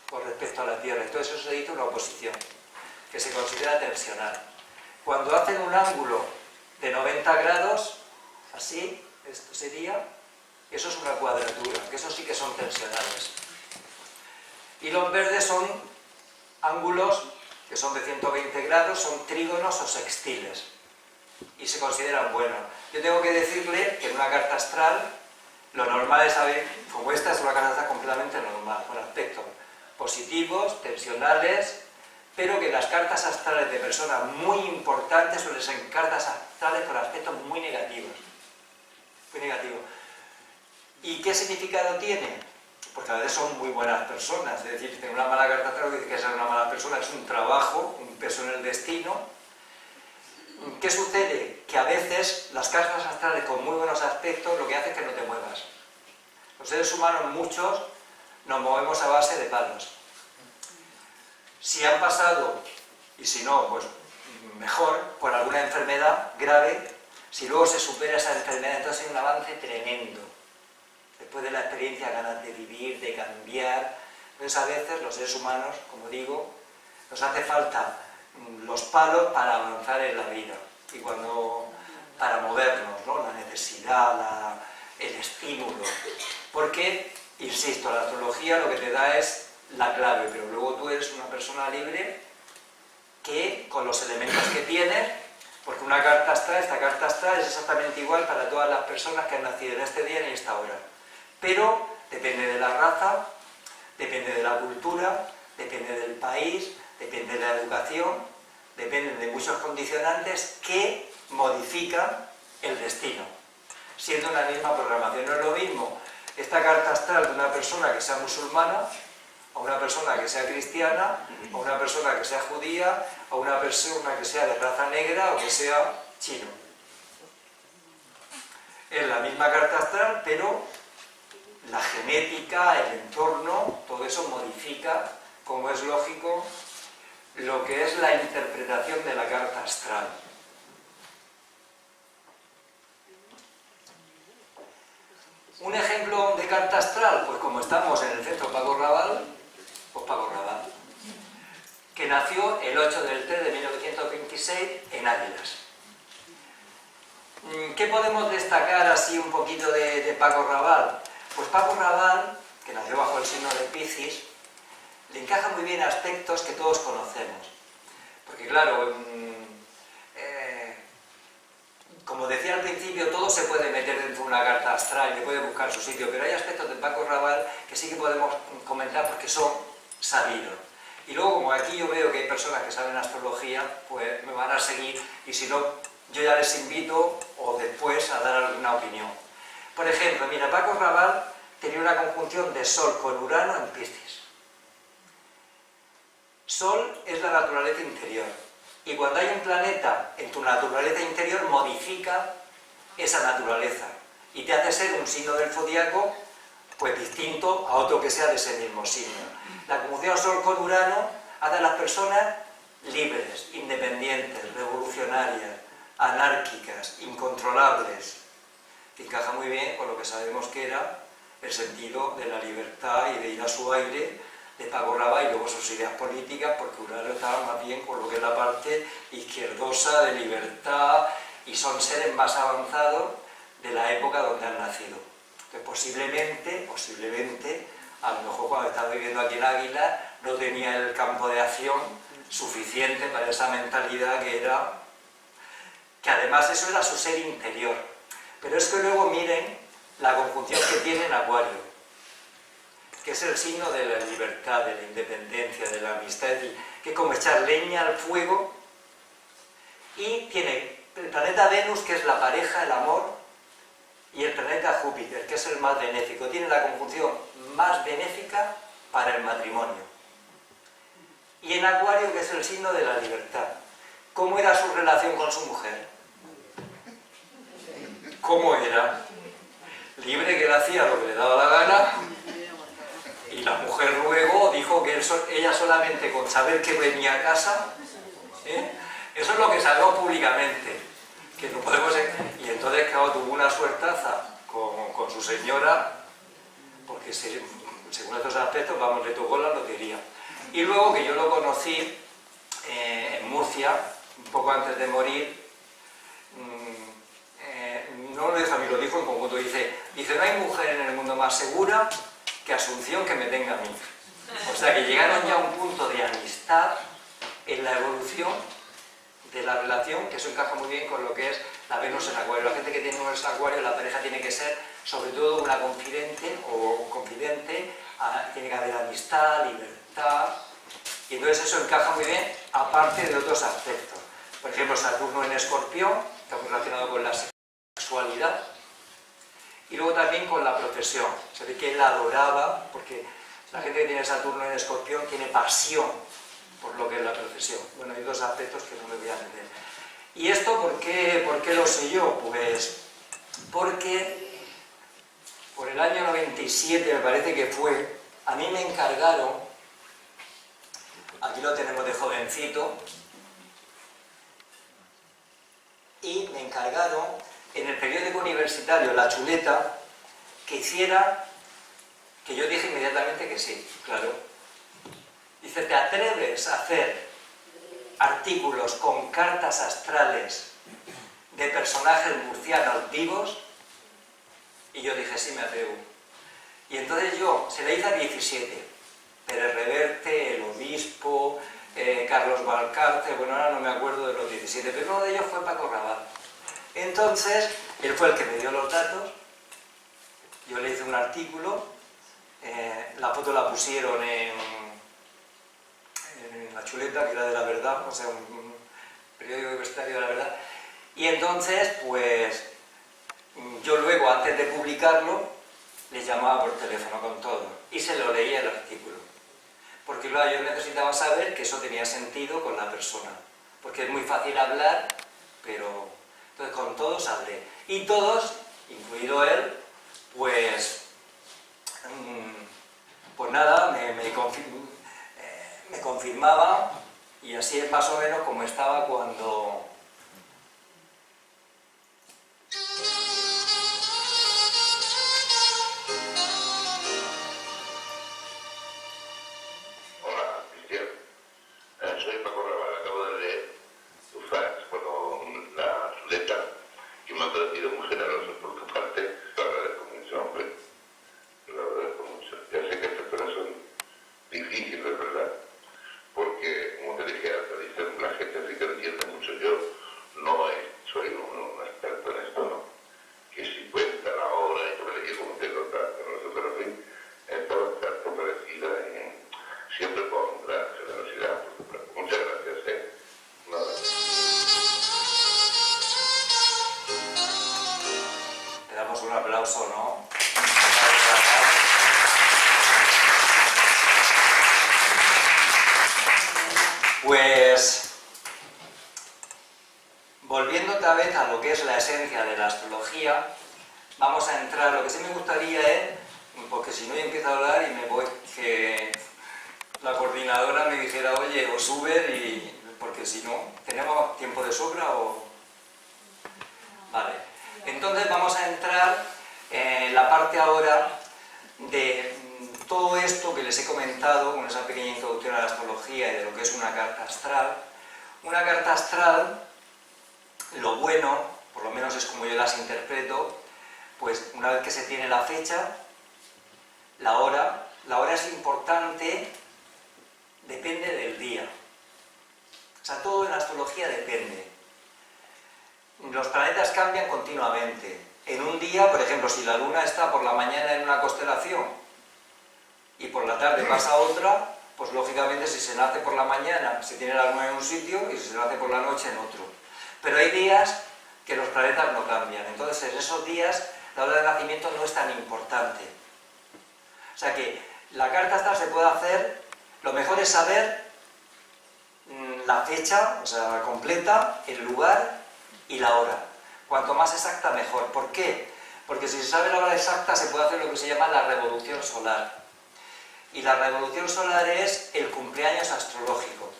con respecto a la Tierra. Entonces eso se dice una oposición, que se considera tensional. Cuando hacen un ángulo de 90 grados, así, esto sería, eso es una cuadratura, que eso sí que son tensionales. Y los verdes son ángulos que son de 120 grados, son trígonos o sextiles, y se consideran buenos. Yo tengo que decirle que en una carta astral, lo normal es saber, como esta es una carta astral completamente normal, con aspectos positivos, tensionales, pero que las cartas astrales de personas muy importantes suelen ser cartas astrales con aspectos muy negativos. Muy negativo. ¿Y qué significado tiene? Porque a veces son muy buenas personas, es decir, tener una mala carta astral dice que ser una mala persona es un trabajo, un peso en el destino. ¿Qué sucede? Que a veces las cartas astrales con muy buenos aspectos lo que hace es que no te muevas. Los seres humanos, muchos, nos movemos a base de palos. Si han pasado, y si no, pues mejor, por alguna enfermedad grave, si luego se supera esa enfermedad, entonces hay un avance tremendo. Después de la experiencia, ganas de vivir, de cambiar. Entonces a veces los seres humanos, como digo, nos hace falta los palos para avanzar en la vida y para movernos, ¿no? La necesidad, el estímulo. Porque, insisto, la astrología lo que te da es la clave, pero luego tú eres una persona libre que, con los elementos que tienes, porque una carta astral, esta carta astral es exactamente igual para todas las personas que han nacido en este día y en esta hora. Pero depende de la raza, depende de la cultura, depende del país, depende de la educación, depende de muchos condicionantes que modifican el destino, siendo una misma programación. No es lo mismo esta carta astral de una persona que sea musulmana, a una persona que sea cristiana, a una persona que sea judía, a una persona que sea de raza negra o que sea chino. Es la misma carta astral, pero la genética, el entorno, todo eso modifica, como es lógico, lo que es la interpretación de la carta astral. Un ejemplo de carta astral, pues como estamos en el centro Paco Rabanne, pues Paco Rabanne, que nació el 8 del 3 de 1926 en Águilas. ¿Qué podemos destacar así un poquito de Paco Rabanne? Pues Paco Rabanne, que nació bajo el signo de Piscis, le encaja muy bien aspectos que todos conocemos. Porque claro, como decía al principio, todo se puede meter dentro de una carta astral y puede buscar su sitio, pero hay aspectos de Paco Rabanne que sí que podemos comentar porque son sabidos. Y luego, como aquí yo veo que hay personas que saben astrología, pues me van a seguir y si no, yo ya les invito o después a dar alguna opinión. Por ejemplo, mira, Paco Rabanne tenía una conjunción de Sol con Urano en Piscis. Sol es la naturaleza interior. Y cuando hay un planeta en tu naturaleza interior, modifica esa naturaleza y te hace ser un signo del zodiaco pues distinto a otro que sea de ese mismo signo. La conjunción Sol con Urano hace a las personas libres, independientes, revolucionarias, anárquicas, incontrolables, que encaja muy bien con lo que sabemos que era el sentido de la libertad y de ir a su aire de Paco Rabanne y luego sus ideas políticas, porque Urano estaba más bien con lo que es la parte izquierdosa de libertad y son seres más avanzados de la época donde han nacido. Entonces posiblemente, a lo mejor cuando estaba viviendo aquí en Águila no tenía el campo de acción suficiente para esa mentalidad que además eso era su ser interior. Pero es que luego miren la conjunción que tiene en Acuario, que es el signo de la libertad, de la independencia, de la amistad, que es como echar leña al fuego, y tiene el planeta Venus, que es la pareja, el amor, y el planeta Júpiter, que es el más benéfico. Tiene la conjunción más benéfica para el matrimonio. Y en Acuario, que es el signo de la libertad. ¿Cómo era su relación con su mujer? ¿Cómo era? Libre, que él hacía lo que le daba la gana. Y la mujer luego dijo que ella solamente con saber que venía a casa, eso es lo que salió públicamente, que no podemos... Y entonces, claro, tuvo una suertaza con su señora, porque según estos aspectos, vamos, le tocó la lotería. Y luego que yo lo conocí en Murcia, un poco antes de morir, no lo dijo a mí, lo dijo en conjunto, dice, no hay mujer en el mundo más segura que Asunción que me tenga a mí. O sea que llegaron ya a un punto de amistad en la evolución de la relación, que eso encaja muy bien con lo que es la Venus en Acuario. La gente que tiene un Acuario, la pareja tiene que ser sobre todo una confidente o confidente, tiene que haber amistad, libertad, y entonces eso encaja muy bien, aparte de otros aspectos. Por ejemplo, Saturno en Escorpión, está muy relacionado con la sexualidad, y luego también con la profesión. Se ve que él adoraba, porque la gente que tiene Saturno en Escorpión tiene pasión por lo que es la profesión. Bueno, hay dos aspectos que no me voy a meter. ¿Y esto por qué lo sé yo? Pues porque por el año 97, me parece que fue, a mí me encargaron, aquí lo tenemos de jovencito, y me encargaron en el periódico universitario La Chuleta que hiciera, que yo dije inmediatamente que sí, claro. Dice, ¿te atreves a hacer artículos con cartas astrales de personajes murcianos vivos, y yo dije, sí, me atrevo. Y entonces yo, se le hice a 17, Pérez Reverte, el obispo, Carlos Valcárcel, bueno, ahora no me acuerdo de los 17, pero uno de ellos fue Paco Rabanne. Entonces, él fue el que me dio los datos, yo le hice un artículo, la foto la pusieron en La Chuleta, que era de La Verdad, o sea, un periódico universitario de La Verdad, y entonces, pues, yo luego, antes de publicarlo, les llamaba por teléfono con todo, y se lo leía el artículo, porque claro, yo necesitaba saber que eso tenía sentido con la persona, porque es muy fácil hablar, pero... Entonces con todos hablé, y todos, incluido él, pues nada, me confirmaba, y así es más o menos como estaba cuando... Hola, Cristian. Soy Paco Rabanne, acabo de leer tu fax, bueno, la letra, y me ha parecido muy generoso por tu parte. Lo agradezco mucho, hombre. Lo agradezco mucho. Ya sé que estas cosas son difíciles, ¿verdad? Porque, como te dije antes, dicen, la gente sí que entiende mucho. Yo no soy un experto en esto, ¿no? Que si cuenta la hora y todo ello, como te contaste, no sé, pero en fin, en todo experto parecida y siempre con gran generosidad, por supuesto. Muchas gracias, Nada. Le damos un aplauso, ¿no? Pues, volviendo otra vez a lo que es la esencia de la astrología, vamos a entrar, lo que sí me gustaría es, porque si no yo empiezo a hablar y me voy, que la coordinadora me dijera, oye, o sube, porque si no, ¿tenemos tiempo de sobra o...? Vale, entonces vamos a entrar en la parte ahora de todo esto que les he comentado, con esa pequeña introducción a la astrología y de lo que es una carta astral. Una carta astral, lo bueno, por lo menos es como yo las interpreto, pues una vez que se tiene la fecha, la hora es importante, depende del día. O sea, todo en la astrología depende. Los planetas cambian continuamente. En un día, por ejemplo, si la luna está por la mañana en una constelación y por la tarde pasa a otra, pues lógicamente si se nace por la mañana se tiene la luna en un sitio y si se nace por la noche en otro. Pero hay días que los planetas no cambian. Entonces, en esos días la hora de nacimiento no es tan importante. O sea que la carta astral se puede hacer, lo mejor es saber la fecha, o sea, completa, el lugar y la hora. Cuanto más exacta, mejor. ¿Por qué? Porque si se sabe la hora exacta, se puede hacer lo que se llama la revolución solar. Y la revolución solar es el cumpleaños astrológico.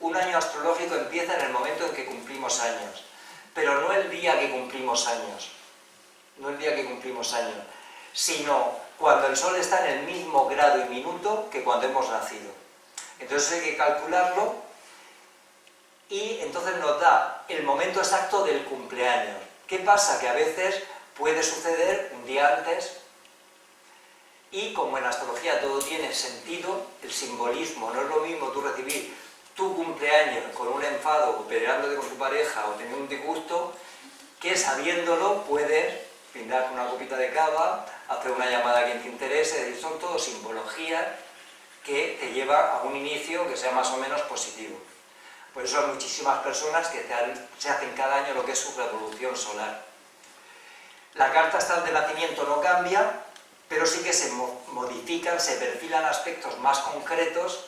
Un año astrológico empieza en el momento en que cumplimos años, pero no el día que cumplimos años, sino cuando el Sol está en el mismo grado y minuto que cuando hemos nacido. Entonces hay que calcularlo y entonces nos da el momento exacto del cumpleaños. ¿Qué pasa? Que a veces puede suceder un día antes y como en la astrología todo tiene sentido, el simbolismo, no es lo mismo tú recibir tu cumpleaños con un enfado o peleándote con tu pareja o teniendo un disgusto, que sabiéndolo puedes brindar una copita de cava, hacer una llamada a quien te interese, es decir, son todo simbologías que te llevan a un inicio que sea más o menos positivo. Por eso hay muchísimas personas que se hacen cada año lo que es su revolución solar. La carta astral de nacimiento no cambia, pero sí que se modifican, se perfilan aspectos más concretos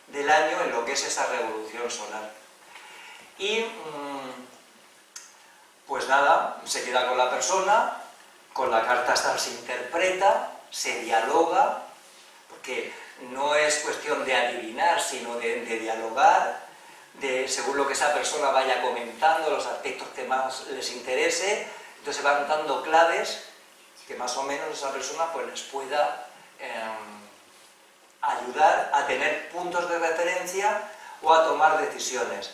del año en lo que es esa revolución solar. Y pues nada, se queda con la persona, con la carta astral se interpreta, se dialoga, porque no es cuestión de adivinar, sino de dialogar, según lo que esa persona vaya comentando, los aspectos que más les interese, entonces se van dando claves que más o menos esa persona pues les pueda ayudar a tener puntos de referencia o a tomar decisiones.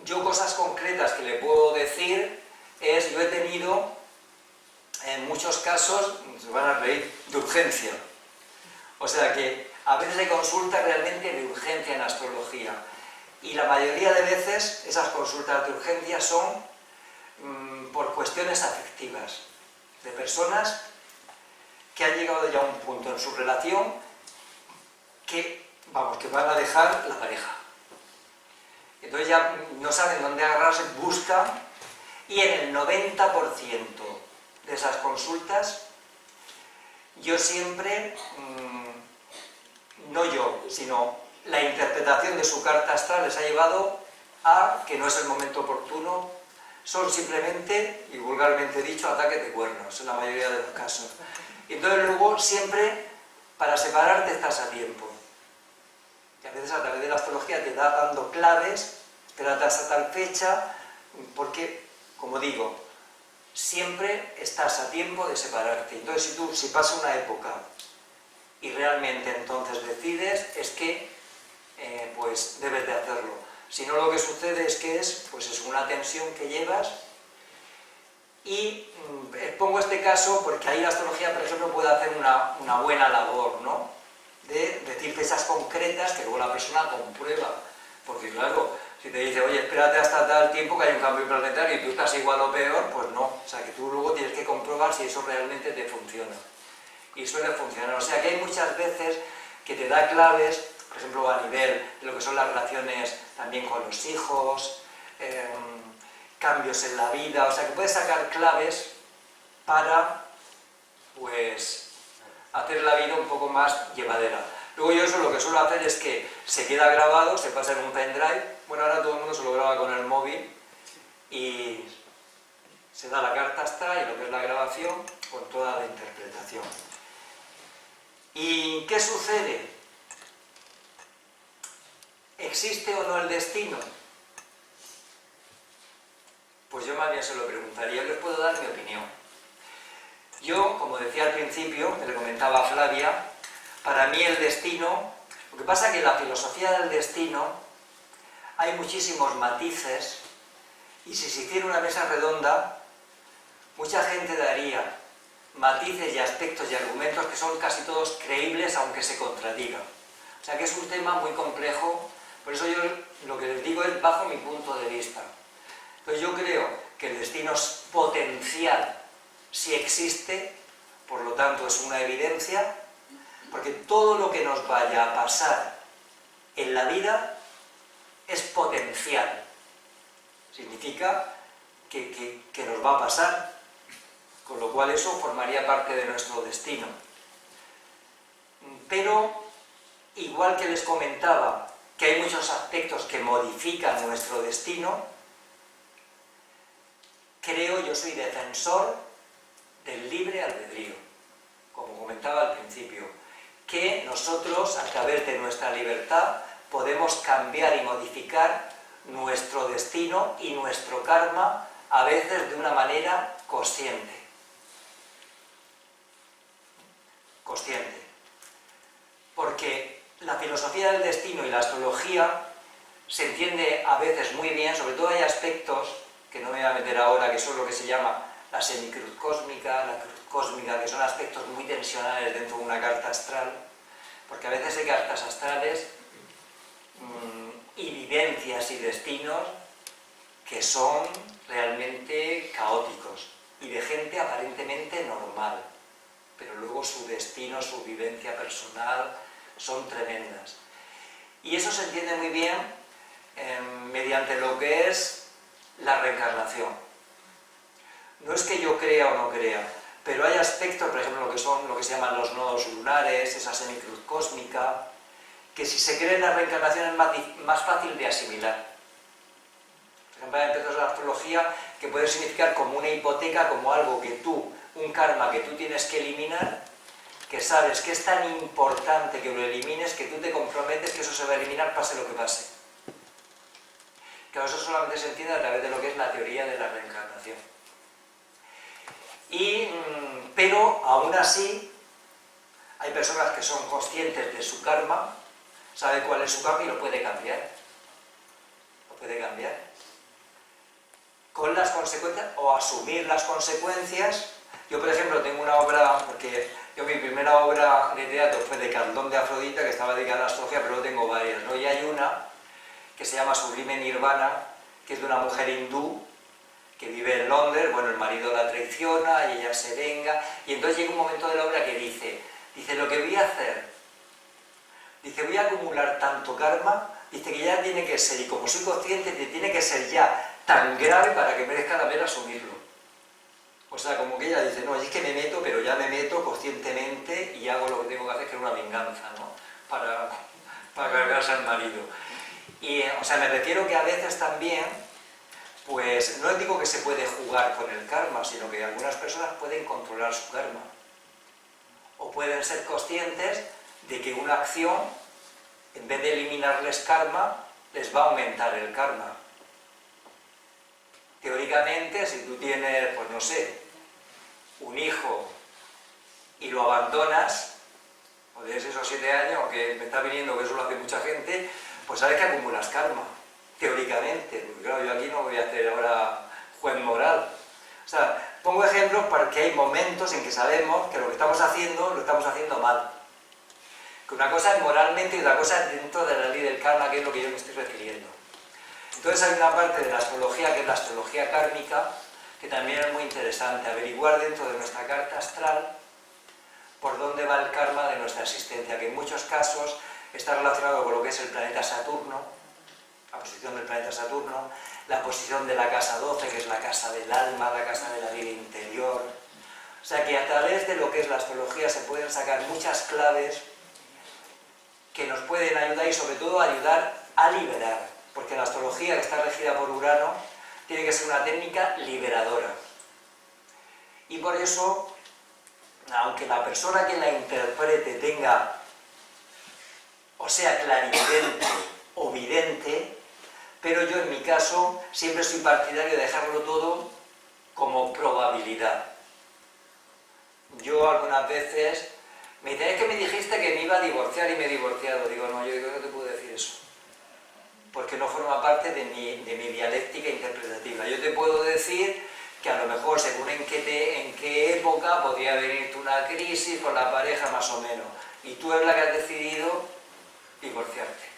Yo cosas concretas que le puedo decir es, yo he tenido en muchos casos, se van a reír, de urgencia. O sea que a veces hay consultas realmente de urgencia en astrología. Y la mayoría de veces esas consultas de urgencia son por cuestiones afectivas, de personas que han llegado ya a un punto en su relación que, vamos, que van a dejar la pareja. Entonces ya no saben dónde agarrarse, buscan, y en el 90% de esas consultas, yo siempre, no yo, sino la interpretación de su carta astral les ha llevado a que no es el momento oportuno, son simplemente, y vulgarmente dicho, ataques de cuernos, en la mayoría de los casos. Y entonces luego siempre, para separarte estás a tiempo. Y a veces a través de la astrología te da dando claves, espérate hasta tal fecha, porque, como digo, siempre estás a tiempo de separarte. Entonces si pasa una época y realmente entonces decides, es que pues debes de hacerlo. Si no, lo que sucede es que es una tensión que llevas. Y pongo este caso porque ahí la astrología, por ejemplo, puede hacer una buena labor, ¿no? De decir fechas concretas que luego la persona comprueba. Porque claro, si te dice, oye, espérate hasta tal tiempo que hay un cambio planetario y tú estás igual o peor, pues no. O sea, que tú luego tienes que comprobar si eso realmente te funciona. Y suele funcionar. O sea, que hay muchas veces que te da claves, por ejemplo, a nivel de lo que son las relaciones también con los hijos, cambios en la vida, o sea, que puedes sacar claves para, pues, hacer la vida un poco más llevadera. Luego yo eso lo que suelo hacer es que se queda grabado, se pasa en un pendrive, bueno, ahora todo el mundo se lo graba con el móvil y se da la carta astral y lo que es la grabación con toda la interpretación. ¿Y qué sucede? ¿Existe o no el destino? Pues yo más bien se lo preguntaría, yo les puedo dar mi opinión. Yo, como decía al principio, me le comentaba a Flavia, para mí el destino, lo que pasa es que en la filosofía del destino hay muchísimos matices y si se hiciera una mesa redonda, mucha gente daría matices y aspectos y argumentos que son casi todos creíbles aunque se contradigan. O sea que es un tema muy complejo, por eso yo lo que les digo es bajo mi punto de vista. Entonces yo creo que el destino es potencial si existe, por lo tanto es una evidencia, porque todo lo que nos vaya a pasar en la vida es potencial. Significa que nos va a pasar, con lo cual eso formaría parte de nuestro destino. Pero, igual que les comentaba, que hay muchos aspectos que modifican nuestro destino, yo soy defensor del libre albedrío, como comentaba al principio, que nosotros, a través de nuestra libertad, podemos cambiar y modificar nuestro destino y nuestro karma, a veces de una manera consciente. Porque la filosofía del destino y la astrología se entiende a veces muy bien, sobre todo hay aspectos que no me voy a meter ahora, que son lo que se llama la semicruz cósmica, la cruz cósmica, que son aspectos muy tensionales dentro de una carta astral, porque a veces hay cartas astrales y vivencias y destinos que son realmente caóticos y de gente aparentemente normal, pero luego su destino, su vivencia personal son tremendas. Y eso se entiende muy bien mediante lo que es la reencarnación. No es que yo crea o no crea, pero hay aspectos, por ejemplo, lo que se llaman los nodos lunares, esa semicruz cósmica, que si se cree en la reencarnación es más fácil de asimilar. Por ejemplo, hay aspectos de la astrología que pueden significar como una hipoteca, como algo que tú, un karma que tú tienes que eliminar, que sabes que es tan importante que lo elimines, que tú te comprometes que eso se va a eliminar pase lo que pase. Claro, eso solamente se entiende a través de lo que es la teoría de la reencarnación. Pero aún así hay personas que son conscientes de su karma sabe cuál es su karma y lo puede cambiar. Lo puede cambiar. Con las consecuencias, o asumir las consecuencias. Yo, por ejemplo, tengo una obra, porque mi primera obra de teatro fue de Candón de Afrodita, que estaba dedicada a la astrología, pero luego tengo varias, ¿no? Y hay una que se llama Sublime Nirvana, que es de una mujer hindú que vive en Londres, bueno, el marido la traiciona y ella se venga, y entonces llega un momento de la obra que dice, lo que voy a hacer, dice, voy a acumular tanto karma, dice que ya tiene que ser, y como soy consciente, tiene que ser ya tan grave para que merezca la pena asumirlo. O sea, como que ella dice, no, es que me meto, pero ya me meto conscientemente y hago lo que tengo que hacer, que es una venganza, ¿no? Para cargarse al marido. Y, o sea, me refiero que a veces también, pues, no digo que se puede jugar con el karma, sino que algunas personas pueden controlar su karma. O pueden ser conscientes de que una acción, en vez de eliminarles karma, les va a aumentar el karma. Teóricamente, si tú tienes, pues no sé, un hijo y lo abandonas, o tienes esos 7 años, que me está viniendo que eso lo hace mucha gente, pues sabes que acumulas karma, teóricamente. Porque claro, yo aquí no voy a hacer ahora juez moral. O sea, pongo ejemplos porque hay momentos en que sabemos que lo que estamos haciendo, lo estamos haciendo mal. Que una cosa es moralmente y otra cosa es dentro de la ley del karma, que es lo que yo me estoy refiriendo. Entonces hay una parte de la astrología, que es la astrología kármica, que también es muy interesante, averiguar dentro de nuestra carta astral por dónde va el karma de nuestra existencia, que en muchos casos está relacionado con lo que es el planeta Saturno, la posición del planeta Saturno, la posición de la casa 12, que es la casa del alma, la casa de la vida interior. O sea que a través de lo que es la astrología se pueden sacar muchas claves que nos pueden ayudar y sobre todo ayudar a liberar, porque la astrología, que está regida por Urano, tiene que ser una técnica liberadora. Y por eso, aunque la persona que la interprete tenga, o sea, clarividente o vidente, pero yo en mi caso siempre soy partidario de dejarlo todo como probabilidad. Yo algunas veces me dicen, es que me dijiste que me iba a divorciar y me he divorciado. Digo, no, yo digo, no te puedo decir eso, porque no forma parte de mi dialéctica interpretativa. Yo te puedo decir que a lo mejor según en qué época podría venirte una crisis con la pareja más o menos, y tú eres la que has decidido divorciarte.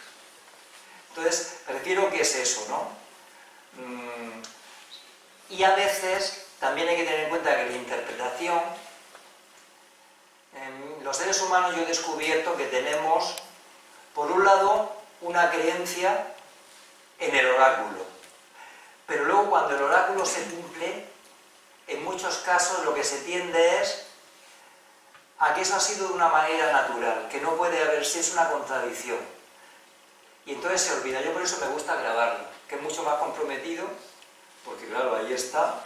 Entonces, prefiero que es eso, ¿no? Y a veces también hay que tener en cuenta que la interpretación, los seres humanos yo he descubierto que tenemos, por un lado, una creencia en el oráculo, pero luego cuando el oráculo se cumple, en muchos casos lo que se tiende es a que eso ha sido de una manera natural, que no puede haber, si es una contradicción. Y entonces se olvida. Yo por eso me gusta grabarlo, que es mucho más comprometido, porque claro, ahí está,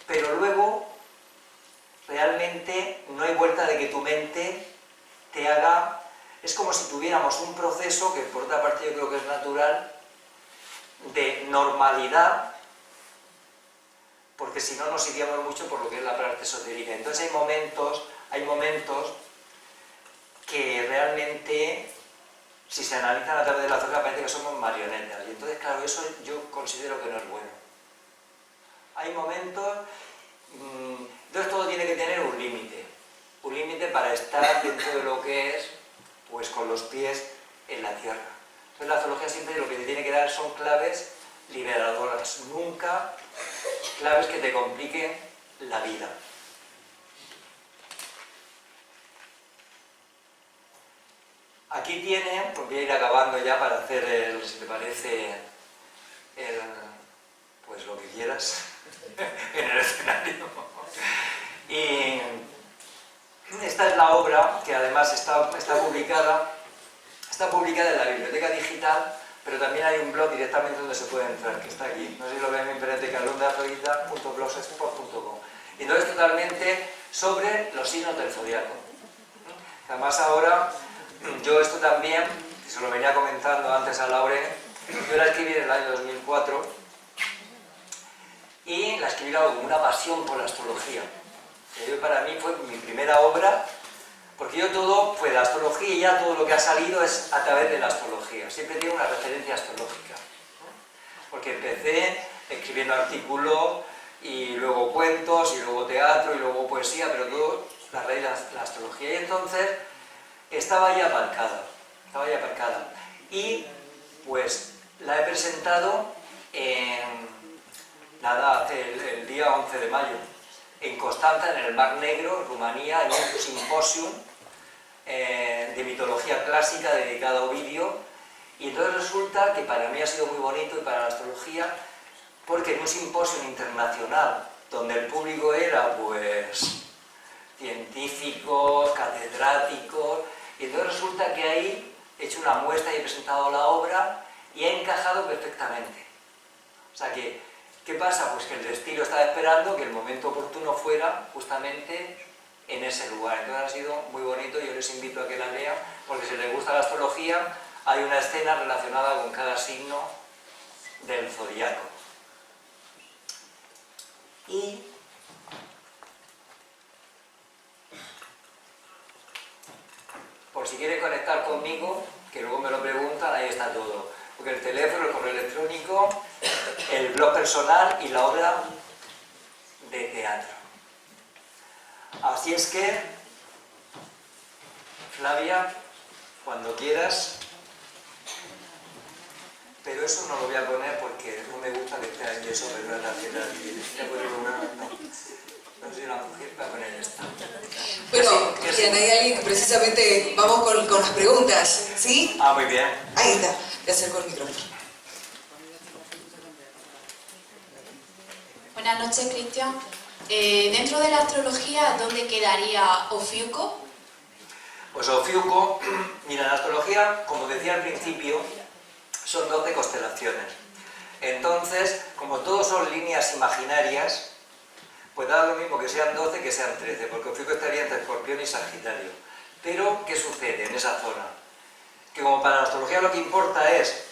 pero luego realmente no hay vuelta de que tu mente te haga, es como si tuviéramos un proceso, que por otra parte yo creo que es natural, de normalidad, porque si no nos iríamos mucho por lo que es la parte esotérica. Entonces hay momentos que realmente, si se analizan a través de la astrología, parece que somos marionetas. Y entonces, claro, eso yo considero que no es bueno. Hay momentos, entonces todo tiene que tener un límite para estar dentro de lo que es, pues con los pies en la tierra. Entonces la astrología siempre lo que te tiene que dar son claves liberadoras, nunca claves que te compliquen la vida. Aquí tiene, pues voy a ir acabando ya para hacer si te parece, pues lo que quieras, en el escenario. Y esta es la obra que además está publicada en la biblioteca digital, pero también hay un blog directamente donde se puede entrar, que está aquí. No sé si lo ven en mi biblioteca, candondeafrodita.blogspot.com. Y entonces totalmente sobre los signos del zodiaco. Además ahora, yo esto también, se lo venía comentando antes a Lauren, yo la escribí en el año 2004 y la escribí con una pasión por la astrología. Para mí fue mi primera obra, Porque yo todo, pues la astrología y ya todo lo que ha salido es a través de la astrología. Siempre tiene una referencia astrológica. Porque empecé escribiendo artículos y luego cuentos y luego teatro y luego poesía, pero todo la raíz de la astrología. Y entonces estaba ya aparcada. Y pues la he presentado el día 11 de mayo en Constanza, en el Mar Negro, Rumanía, en un simposium de mitología clásica dedicado a Ovidio. Y entonces resulta que para mí ha sido muy bonito y para la astrología, porque en un simposio internacional donde el público era pues científicos, catedráticos, y entonces resulta que ahí he hecho una muestra y he presentado la obra y ha encajado perfectamente. O sea que, ¿qué pasa? Pues que el destino estaba esperando que el momento oportuno fuera justamente en ese lugar. Entonces ha sido muy bonito, yo les invito a que la lean, porque si les gusta la astrología, hay una escena relacionada con cada signo del zodiaco. Y por si quieren conectar conmigo, que luego me lo preguntan, ahí está todo. Porque el teléfono, el correo electrónico, el blog personal y la obra de teatro. Así es que, Flavia, cuando quieras, pero eso no lo voy a poner porque no me gusta que esté ahí eso, pero la tarjeta no sé si la mujer va a poner esta. Bueno, bien, hay alguien que precisamente vamos con las preguntas, ¿sí? Ah, muy bien. Ahí está, te acerco el micrófono. Buenas noches, Cristian. Dentro de la astrología, ¿dónde quedaría Ofiuco? Pues Ofiuco, mira, en la astrología, como decía al principio, son 12 constelaciones. Entonces, como todos son líneas imaginarias, pues da lo mismo que sean 12 que sean 13, porque Ofiuco estaría entre Escorpión y Sagitario. Pero, ¿qué sucede en esa zona? Que como para la astrología lo que importa es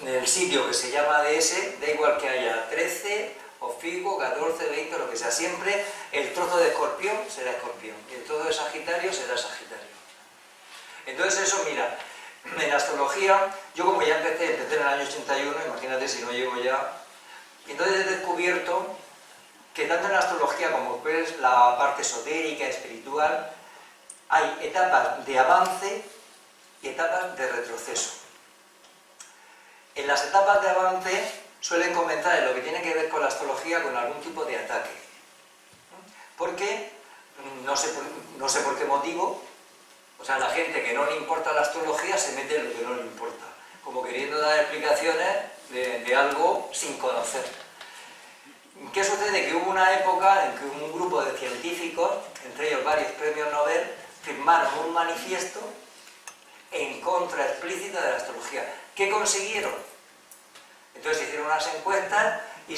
el sitio que se llama DS, da igual que haya 13, Ofiuco, 14, 20, lo que sea, siempre el trozo de Escorpión será Escorpión y el trozo de Sagitario será Sagitario. Entonces eso, mira, en astrología, yo como ya empecé en el año 81, imagínate si no llego ya, entonces he descubierto que tanto en la astrología como pues la parte esotérica, espiritual, hay etapas de avance y etapas de retroceso. En las etapas de avance suelen comenzar en lo que tiene que ver con la astrología con algún tipo de ataque. Porque, no sé por qué motivo, o sea, la gente que no le importa la astrología se mete en lo que no le importa, como queriendo dar explicaciones de algo sin conocer. ¿Qué sucede? Que hubo una época en que un grupo de científicos, entre ellos varios premios Nobel, firmaron un manifiesto en contra explícita de la astrología. ¿Qué consiguieron? Entonces se hicieron unas encuestas y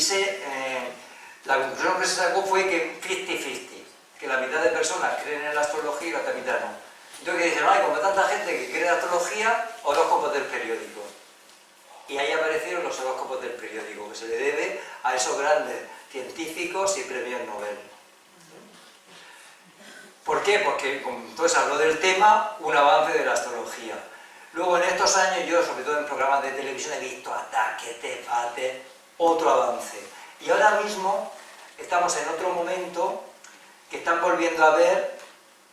la conclusión que se sacó fue que 50-50, que la mitad de personas creen en la astrología y la otra mitad no. Entonces que dicen, ay, como tanta gente que cree en la astrología, horóscopos del periódico. Y ahí aparecieron los horóscopos del periódico, que se le debe a esos grandes científicos y premios Nobel. ¿Por qué? Porque entonces habló del tema, un avance de la astrología. Luego en estos años yo, sobre todo en programas de televisión, he visto ataques, debates, otro avance. Y ahora mismo estamos en otro momento que están volviendo a ver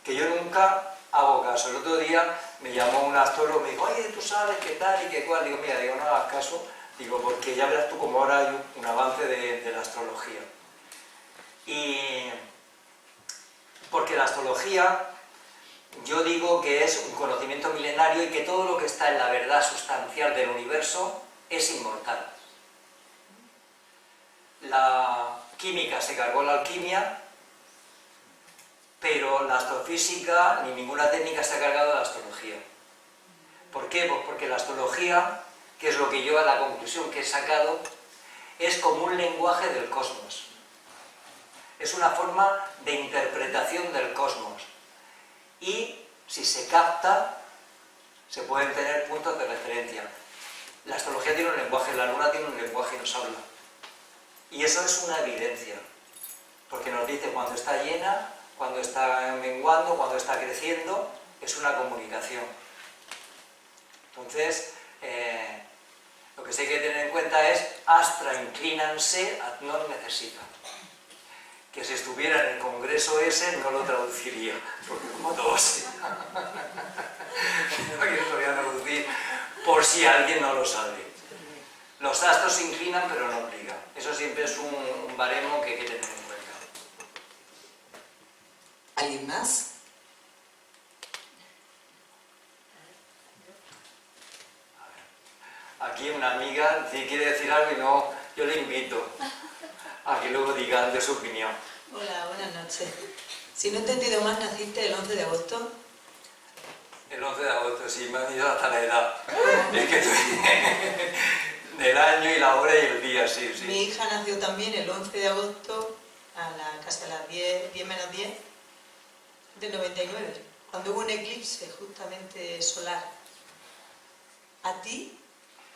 que yo nunca hago caso. El otro día me llamó un astrólogo y me dijo, oye, tú sabes qué tal y qué cual. Digo, mira, no hagas caso, digo, porque ya verás tú cómo ahora hay un avance de la astrología. Y porque la astrología, yo digo que es un conocimiento milenario y que todo lo que está en la verdad sustancial del universo es inmortal. La química se cargó la alquimia, pero la astrofísica ni ninguna técnica se ha cargado la astrología. ¿Por qué? Pues porque la astrología, que es lo que yo a la conclusión que he sacado, es como un lenguaje del cosmos. Es una forma de interpretación del cosmos. Y si se capta, se pueden tener puntos de referencia. La astrología tiene un lenguaje, la luna tiene un lenguaje y nos habla. Y eso es una evidencia, porque nos dice cuando está llena, cuando está menguando, cuando está creciendo, es una comunicación. Entonces, lo que sí hay que tener en cuenta es astra inclínanse ad non necessita. Que si estuviera en el congreso ese no lo traduciría, porque como todos. Aquí lo voy a traducir por si alguien no lo sabe. Los astros se inclinan pero no obligan. Eso siempre es un baremo que hay que tener en cuenta. ¿Alguien más? Aquí una amiga si quiere decir algo y no, yo le invito a que luego digan de su opinión. Hola, buenas noches. Si no he entendido mal, naciste el 11 de agosto. El 11 de agosto, sí, me han ido hasta la edad. Es que del año y la hora y el día, sí, sí. Mi hija nació también el 11 de agosto, casi a las 10 menos 10, del 99, cuando hubo un eclipse justamente solar. ¿A ti?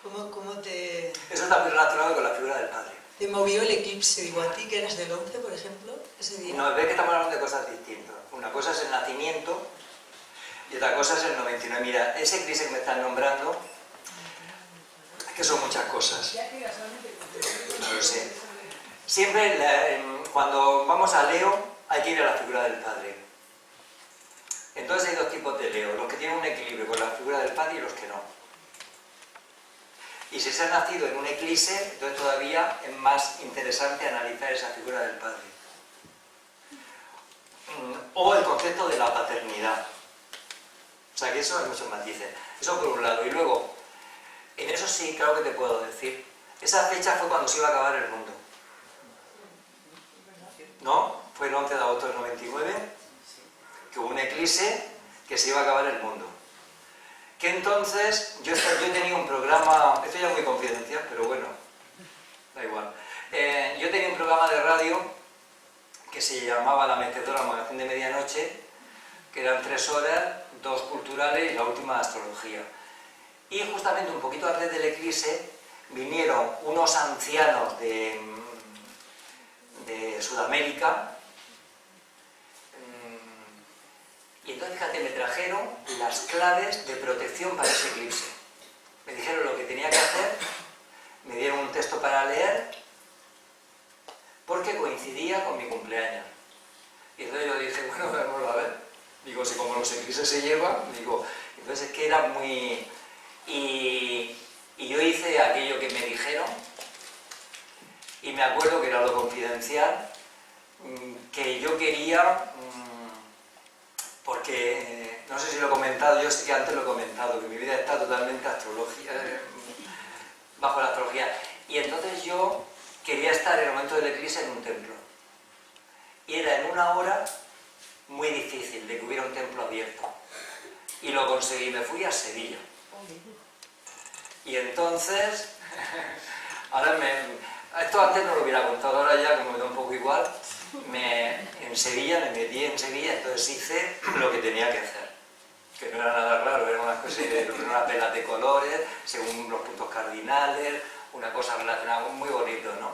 ¿Cómo te Eso está muy relacionado con la figura del padre. movió el eclipse? Digo, a ti que eras del 11, por ejemplo, ese día. No, ves que estamos hablando de cosas distintas. Una cosa es el nacimiento y otra cosa es el 99. Mira, ese eclipse que me están nombrando, es que son muchas cosas. No lo sé. Siempre, cuando vamos a Leo, hay que ir a la figura del padre. Entonces hay dos tipos de Leo, los que tienen un equilibrio con la figura del padre y los que no. Y si se ha nacido en un eclipse, entonces todavía es más interesante analizar esa figura del padre. O el concepto de la paternidad. O sea que eso hay muchos matices. Eso por un lado. Y luego, en eso sí, claro que te puedo decir, esa fecha fue cuando se iba a acabar el mundo. ¿No? Fue el 11 de agosto del 99, que hubo un eclipse que se iba a acabar el mundo. Que entonces, yo tenía un programa, esto ya es muy confidencial, pero bueno, da igual. Yo tenía un programa de radio que se llamaba La Mecedora Magazín de Medianoche, que eran 3 horas, 2 culturales y la última astrología. Y justamente un poquito antes del eclipse vinieron unos ancianos de Sudamérica. Y entonces, fíjate, me trajeron las claves de protección para ese eclipse. Me dijeron lo que tenía que hacer, me dieron un texto para leer, porque coincidía con mi cumpleaños. Y entonces yo dije, bueno, vamos a ver. Digo, si como los eclipses se llevan, digo, entonces es que era muy... Y yo hice aquello que me dijeron, y me acuerdo que era lo confidencial, que yo quería... Porque, no sé si lo he comentado, yo sí que antes lo he comentado, que mi vida está totalmente bajo la astrología. Y entonces yo quería estar en el momento del eclipse en un templo. Y era en una hora muy difícil de que hubiera un templo abierto. Y lo conseguí, me fui a Sevilla. Y entonces, esto antes no lo hubiera contado, ahora ya como me da un poco igual, en Sevilla, me metí en Sevilla, entonces hice lo que tenía que hacer. Que no era nada raro, eran unas velas de colores, según los puntos cardinales, una cosa relacionada, muy bonito, ¿no?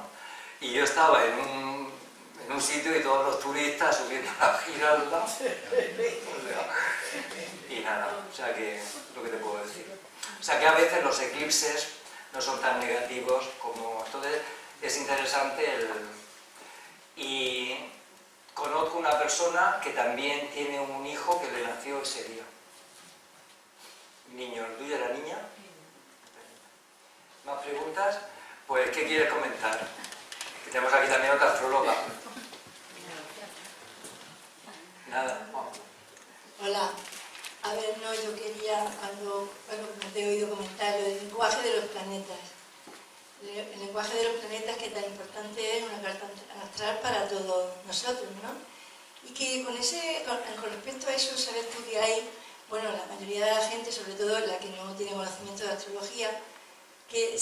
Y yo estaba en un sitio y todos los turistas subiendo la Giralda. Y nada, o sea que, lo que te puedo decir. O sea que a veces los eclipses no son tan negativos como... Entonces es interesante Y conozco una persona que también tiene un hijo que le nació ese día. Niño, ¿el tuyo era niña? ¿Más preguntas? Pues, ¿qué quieres comentar? Que tenemos aquí también otra astróloga. Nada. Hola. A ver, no, yo quería, cuando te he oído comentar lo del lenguaje de los planetas. El lenguaje de los planetas, que tan importante es una carta astral para todos nosotros, ¿no? Y que con respecto a eso, sabes tú que hay, bueno, la mayoría de la gente, sobre todo la que no tiene conocimiento de astrología, que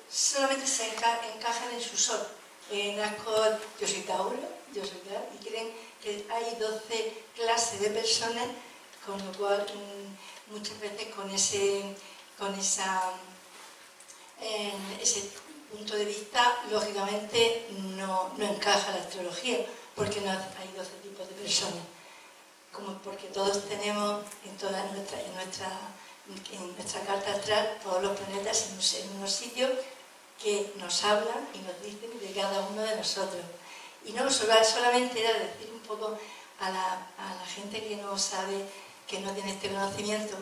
solamente se encajan en su sol. Nazco, yo soy Tauro, yo soy tal, y creen que hay 12 clases de personas, con lo cual muchas veces ese punto de vista, lógicamente, no encaja la astrología, porque no hay 12 tipos de personas, como porque todos tenemos en nuestra carta astral todos los planetas en unos sitios que nos hablan y nos dicen de cada uno de nosotros. Y no solamente era decir un poco a la gente que no sabe, que no tiene este conocimiento,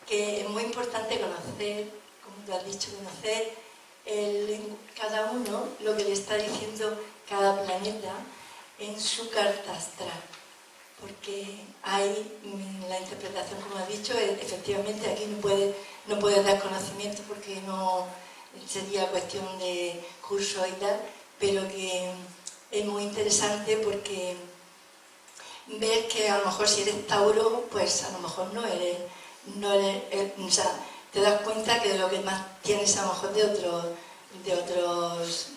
que es muy importante conocer, como tú has dicho, conocer cada uno lo que le está diciendo cada planeta en su carta astral. Porque hay la interpretación, como has dicho, efectivamente aquí no puedes dar conocimiento porque no sería cuestión de curso y tal, pero que es muy interesante porque ves que a lo mejor si eres Tauro, pues a lo mejor no eres o sea, te das cuenta que de lo que más tienes a lo mejor de otros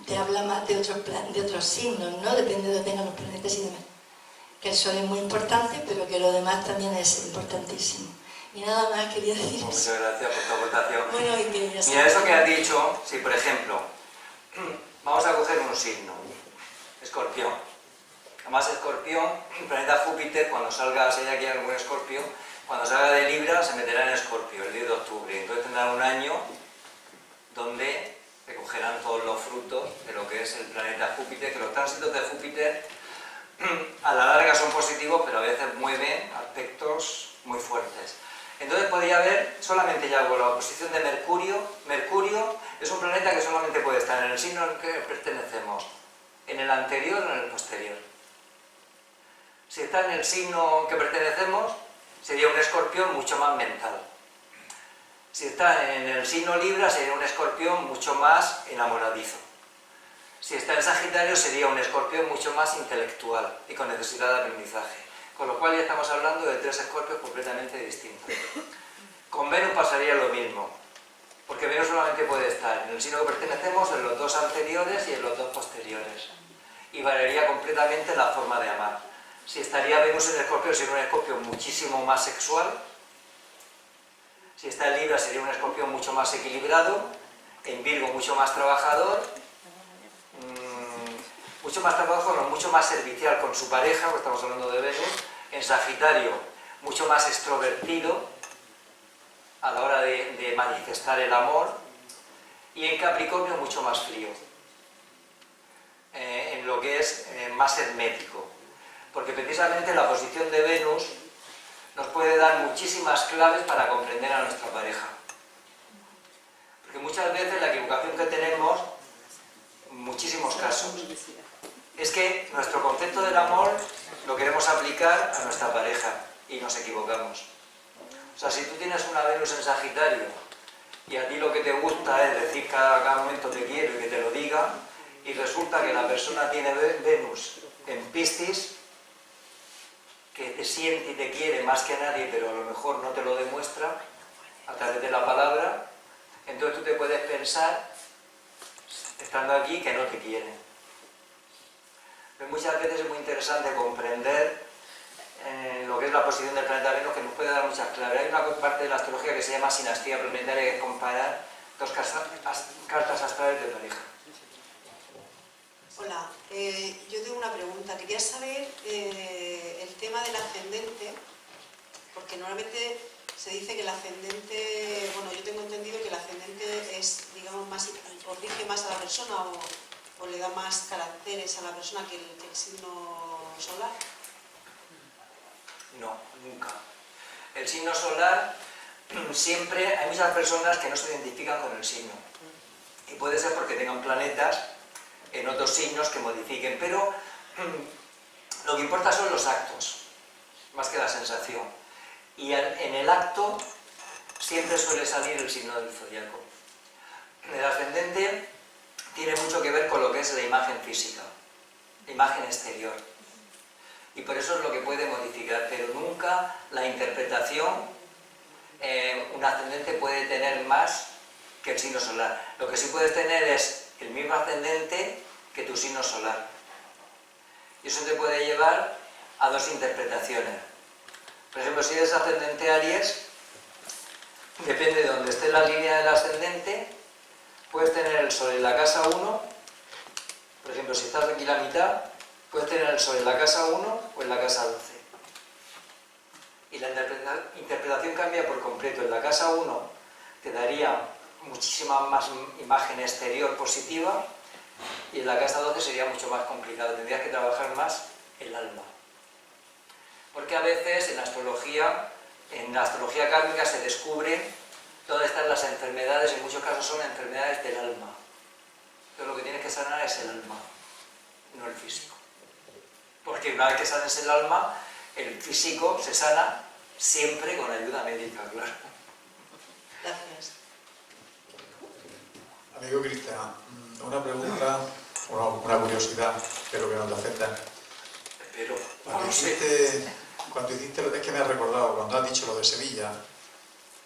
te habla más de otros signos, ¿no? Depende de donde tengan los planetas y demás. Que el Sol es muy importante, pero que lo demás también es importantísimo. Y nada más quería decir eso. Muchas gracias por tu aportación. Bueno, y que ya mira, eso que has dicho, si por ejemplo, vamos a coger un signo, Escorpión. Además, Escorpión, el planeta Júpiter, cuando salga, si hay aquí algún Escorpio, cuando salga de Libra se meterá en Escorpio el 10 de octubre. Entonces tendrá un año donde recogerán todos los frutos de lo que es el planeta Júpiter, que los tránsitos de Júpiter a la larga son positivos, pero a veces mueven aspectos muy fuertes. Entonces podría haber solamente ya con la oposición de Mercurio. Mercurio es un planeta que solamente puede estar en el signo al que pertenecemos, en el anterior o en el posterior. Si está en el signo que pertenecemos, sería un Escorpión mucho más mental. Si está en el signo Libra, sería un Escorpión mucho más enamoradizo. Si está en Sagitario, sería un Escorpión mucho más intelectual y con necesidad de aprendizaje. Con lo cual ya estamos hablando de tres Escorpios completamente distintos. Con Venus pasaría lo mismo, porque Venus solamente puede estar en el signo que pertenecemos, en los dos anteriores y en los dos posteriores. Y variaría completamente la forma de amar. Si estaría Venus en Escorpio, sería un Escorpio muchísimo más sexual. Si está en Libra, sería un Escorpio mucho más equilibrado. En Virgo, mucho más trabajador. Mucho más servicial con su pareja, porque estamos hablando de Venus. En Sagitario, mucho más extrovertido a la hora de manifestar el amor. Y en Capricornio, mucho más frío, en lo que es más hermético. Porque precisamente la posición de Venus nos puede dar muchísimas claves para comprender a nuestra pareja. Porque muchas veces la equivocación que tenemos, en muchísimos casos, es que nuestro concepto del amor lo queremos aplicar a nuestra pareja y nos equivocamos. O sea, si tú tienes una Venus en Sagitario y a ti lo que te gusta es decir cada momento te quiero y que te lo diga, y resulta que la persona tiene Venus en Piscis, que te siente y te quiere más que nadie, pero a lo mejor no te lo demuestra a través de la palabra, entonces tú te puedes pensar, estando aquí, que no te quiere. Pero muchas veces es muy interesante comprender lo que es la posición del planeta Venus, que nos puede dar muchas claves. Hay una parte de la astrología que se llama sinastría planetaria, que es comparar dos cartas astrales de pareja. Hola, yo tengo una pregunta. Quería saber el tema del ascendente, porque normalmente se dice que el ascendente, bueno, yo tengo entendido que el ascendente es, digamos, más, o rige más a la persona o le da más caracteres a la persona que el signo solar. No, nunca. El signo solar, siempre hay muchas personas que no se identifican con el signo. Y puede ser porque tengan planetas en otros signos que modifiquen, pero lo que importa son los actos, más que la sensación. Y en el acto siempre suele salir el signo del zodiaco. El ascendente tiene mucho que ver con lo que es la imagen física, la imagen exterior. Y por eso es lo que puede modificar, pero nunca la interpretación, un ascendente puede tener más que el signo solar. Lo que sí puedes tener es el mismo ascendente que tu signo solar. Y eso te puede llevar a dos interpretaciones. Por ejemplo, si eres ascendente Aries, depende de donde esté la línea del ascendente, puedes tener el Sol en la casa 1, Por ejemplo, si estás aquí la mitad, puedes tener el Sol en la casa 1 o en la casa 12. Y la interpretación cambia por completo. En la casa 1 te daría muchísima más imagen exterior positiva y en la casa 12 sería mucho más complicado. Tendrías que trabajar más el alma. Porque a veces en la astrología kármica se descubren todas estas las enfermedades, en muchos casos son enfermedades del alma. Entonces lo que tienes que sanar es el alma, no el físico. Porque una vez que sanes el alma, el físico se sana siempre con ayuda médica, claro. Gracias. Amigo Cristian, una pregunta, una curiosidad, espero que no te afecte. Pero, cuando hiciste, es que me ha recordado, cuando has dicho lo de Sevilla,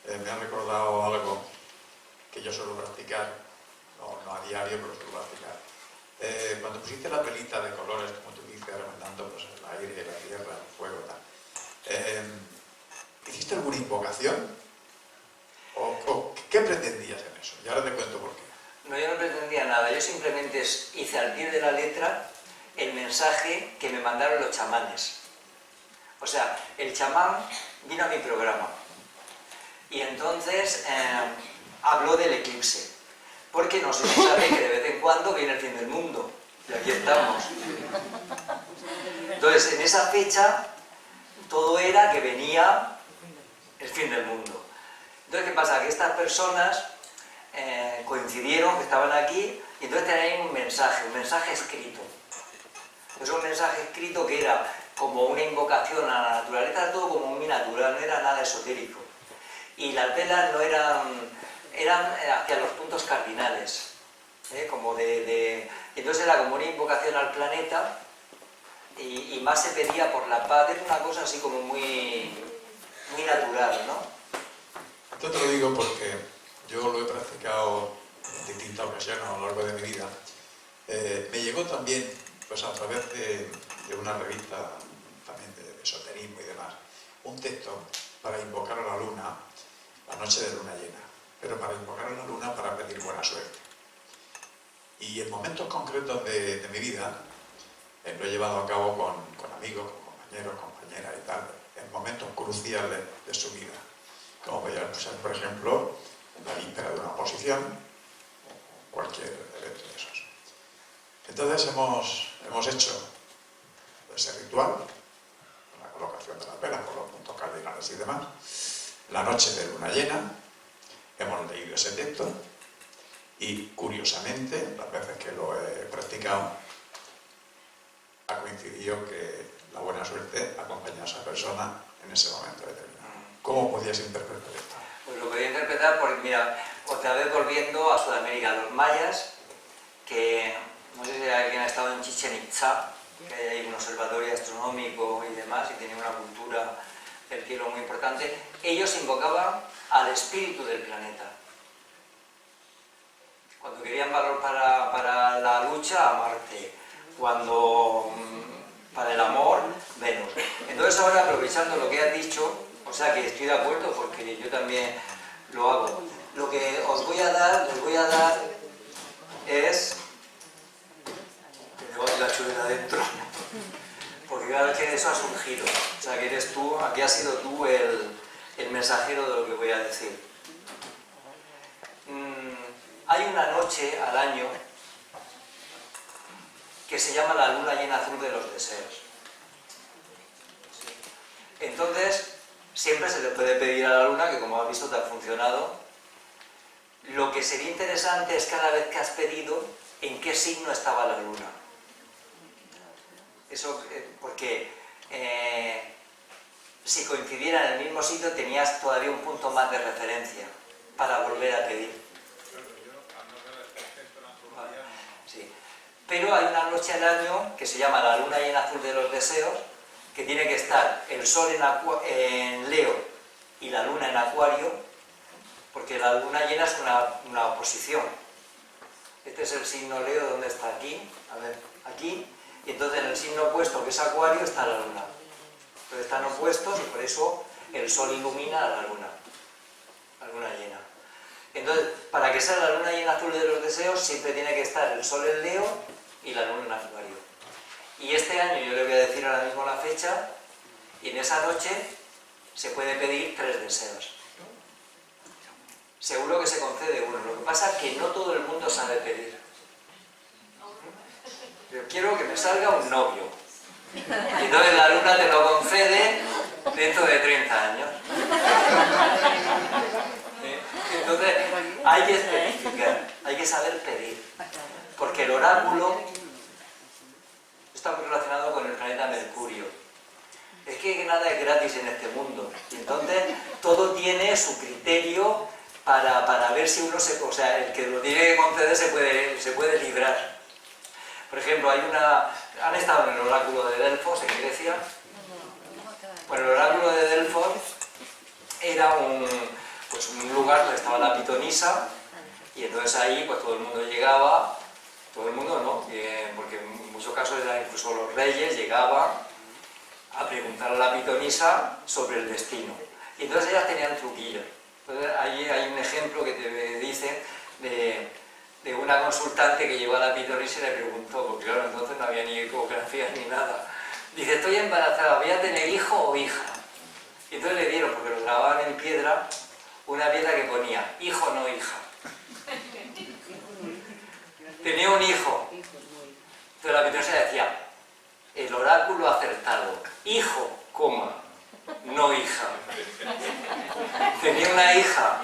me ha recordado algo que yo suelo practicar, no a diario, pero suelo practicar. Cuando pusiste la pelita de colores, como tú dices, representando pues, el aire, la tierra, el fuego, tal, ¿hiciste alguna invocación? ¿O qué pretendías en eso? Y ahora te cuento por qué. No, yo no pretendía nada, yo simplemente hice al pie de la letra el mensaje que me mandaron los chamanes. O sea, el chamán vino a mi programa y entonces habló del eclipse, porque no se sabe que de vez en cuando viene el fin del mundo, y aquí estamos. Entonces, en esa fecha, todo era que venía el fin del mundo. Entonces, ¿qué pasa? Que estas personas coincidieron, que estaban aquí, y entonces tenían un mensaje escrito. Entonces, un mensaje escrito que era como una invocación a la naturaleza, todo como muy natural, no era nada esotérico. Y las velas no eran hacia los puntos cardinales, como entonces era como una invocación al planeta y más se pedía por la paz, era una cosa así como muy natural, ¿no? Esto te lo digo porque yo lo he practicado en distintas ocasiones a lo largo de mi vida. Me llegó también, pues a través de una revista también de esoterismo y demás, un texto para invocar a la luna la noche de luna llena, pero para invocar a la luna para pedir buena suerte. Y en momentos concretos de mi vida lo he llevado a cabo con amigos, con compañeros, compañeras y tal, en momentos cruciales de su vida, como podría ser, por ejemplo, la víspera de una oposición o cualquier evento de esos. Entonces hemos hecho ese ritual, la colocación de las velas por los puntos cardinales y demás, la noche de luna llena, hemos leído ese texto y, curiosamente, las veces que lo he practicado, ha coincidido que la buena suerte acompaña a esa persona en ese momento determinado. ¿Cómo podías interpretar esto? Pues lo podía interpretar porque, mira, otra vez volviendo a Sudamérica, los mayas, que no sé si alguien ha estado en Chichén Itzá, que hay ahí un observatorio astronómico y demás, y tiene una cultura del cielo muy importante, ellos invocaban al espíritu del planeta. Cuando querían valor para la lucha, a Marte. Cuando para el amor, Venus. Entonces ahora, aprovechando lo que has dicho, o sea que estoy de acuerdo porque yo también lo hago. Lo que les voy a dar es... Tengo aquí la chuleta adentro. Porque claro que eso ha surgido. O sea que eres tú, aquí has sido tú el mensajero de lo que voy a decir. Hay una noche al año que se llama la luna llena azul de los deseos. Entonces, siempre se le puede pedir a la luna, que como has visto te ha funcionado. Lo que sería interesante es cada vez que has pedido, en qué signo estaba la luna. Eso porque si coincidiera en el mismo sitio tenías todavía un punto más de referencia para volver a pedir. Sí. Pero hay una noche al año que se llama la luna llena azul de los deseos, que tiene que estar el sol en Leo y la luna en Acuario, porque la luna llena es una oposición. Este es el signo Leo, donde está aquí, a ver, aquí, y entonces en el signo opuesto, que es Acuario, está la luna. Entonces están opuestos y por eso el sol ilumina a la luna llena. Entonces, para que sea la luna llena azul de los deseos, siempre tiene que estar el sol en Leo y la luna en Acuario. Y este año yo le voy a decir ahora mismo la fecha, y en esa noche se puede pedir 3 deseos. Seguro que se concede uno. Lo que pasa es que no todo el mundo sabe pedir. Yo quiero que me salga un novio. Y entonces la luna te lo concede dentro de 30 años. Entonces hay que especificar, hay que saber pedir. Porque el oráculo está muy relacionado con el planeta Mercurio. Es que nada es gratis en este mundo. Y entonces todo tiene su criterio para ver si uno se... O sea, el que lo tiene que conceder se puede librar. Por ejemplo, han estado en el oráculo de Delfos, en Grecia. Bueno, el oráculo de Delfos era un lugar donde estaba la pitonisa, y entonces ahí pues todo el mundo llegaba, todo el mundo no, porque en muchos casos eran incluso los reyes, llegaban a preguntar a la pitonisa sobre el destino. Y entonces ellas tenían truquillos. Entonces ahí hay un ejemplo que te dice de una consultante que llegó a la pitonisa y le preguntó, porque claro, entonces no había ni ecografías ni nada. Dice, estoy embarazada, ¿voy a tener hijo o hija? Y entonces le dieron, porque lo grababan en piedra, una piedra que ponía, hijo no hija. Tenía un hijo. Entonces la pitonisa decía, el oráculo acertado, hijo, coma, no hija. Tenía una hija,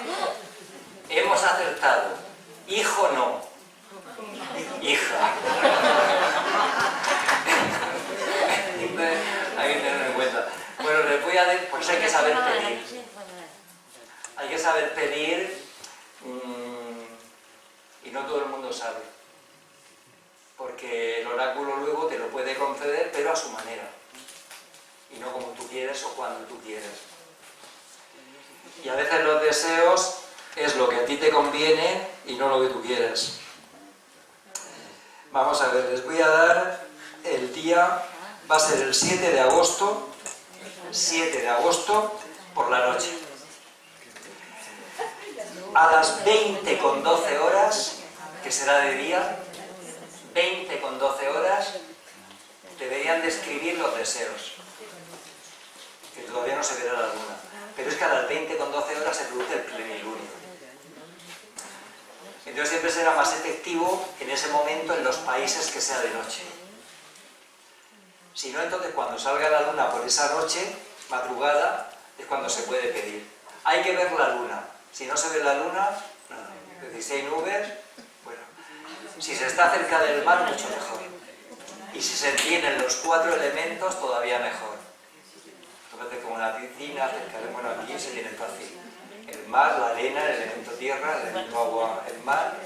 hemos acertado, hijo no, hija. Hay que tenerlo en cuenta. Bueno, les voy a decir, pues hay que saber pedir. Hay que saber pedir y no todo el mundo sabe. Porque el oráculo luego te lo puede conceder, pero a su manera. Y no como tú quieres o cuando tú quieres. Y a veces los deseos es lo que a ti te conviene y no lo que tú quieres. Vamos a ver, les voy a dar el día, va a ser el 7 de agosto por la noche. A las 20:12 horas, que será de día, 20:12 horas, deberían de escribir los deseos. Que todavía no se verá la luna. Pero es que a las 20:12 horas se produce el plenilunio. Entonces siempre será más efectivo en ese momento en los países que sea de noche. Si no, entonces cuando salga la luna por esa noche, madrugada, es cuando se puede pedir. Hay que ver la luna. Si no se ve la luna, nada. Es decir, si hay nubes, bueno. Si se está cerca del mar, mucho mejor. Y si se tienen los 4 elementos, todavía mejor. Entonces, como una piscina, cerca de, bueno, aquí se tiene fácil. El mar, la arena, el elemento tierra, el elemento agua, el mar.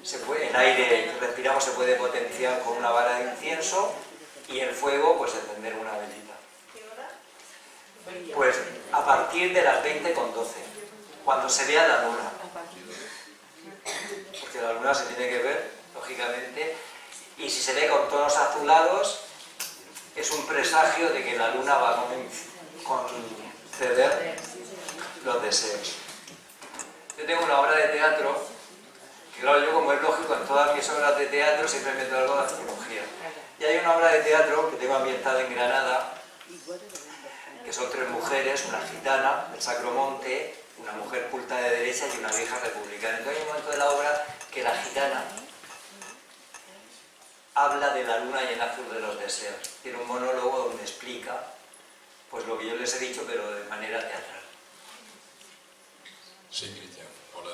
El aire que respiramos se puede potenciar con una vara de incienso, y el fuego, pues encender una velita. Pues a partir de las 20:12, cuando se vea la luna. Porque la luna se tiene que ver, lógicamente, y si se ve con tonos azulados, es un presagio de que la luna va a conceder los deseos. Yo tengo una obra de teatro, que claro, yo como es lógico, en todas mis obras de teatro siempre meto algo de astrología. Y hay una obra de teatro que tengo ambientada en Granada, que son 3 mujeres, una gitana del Sacromonte, una mujer culta de derecha y una vieja republicana. Entonces hay un momento de la obra que la gitana habla de la luna y el azul de los deseos. Tiene un monólogo donde explica pues lo que yo les he dicho, pero de manera teatral. Sí, Cristian. Hola.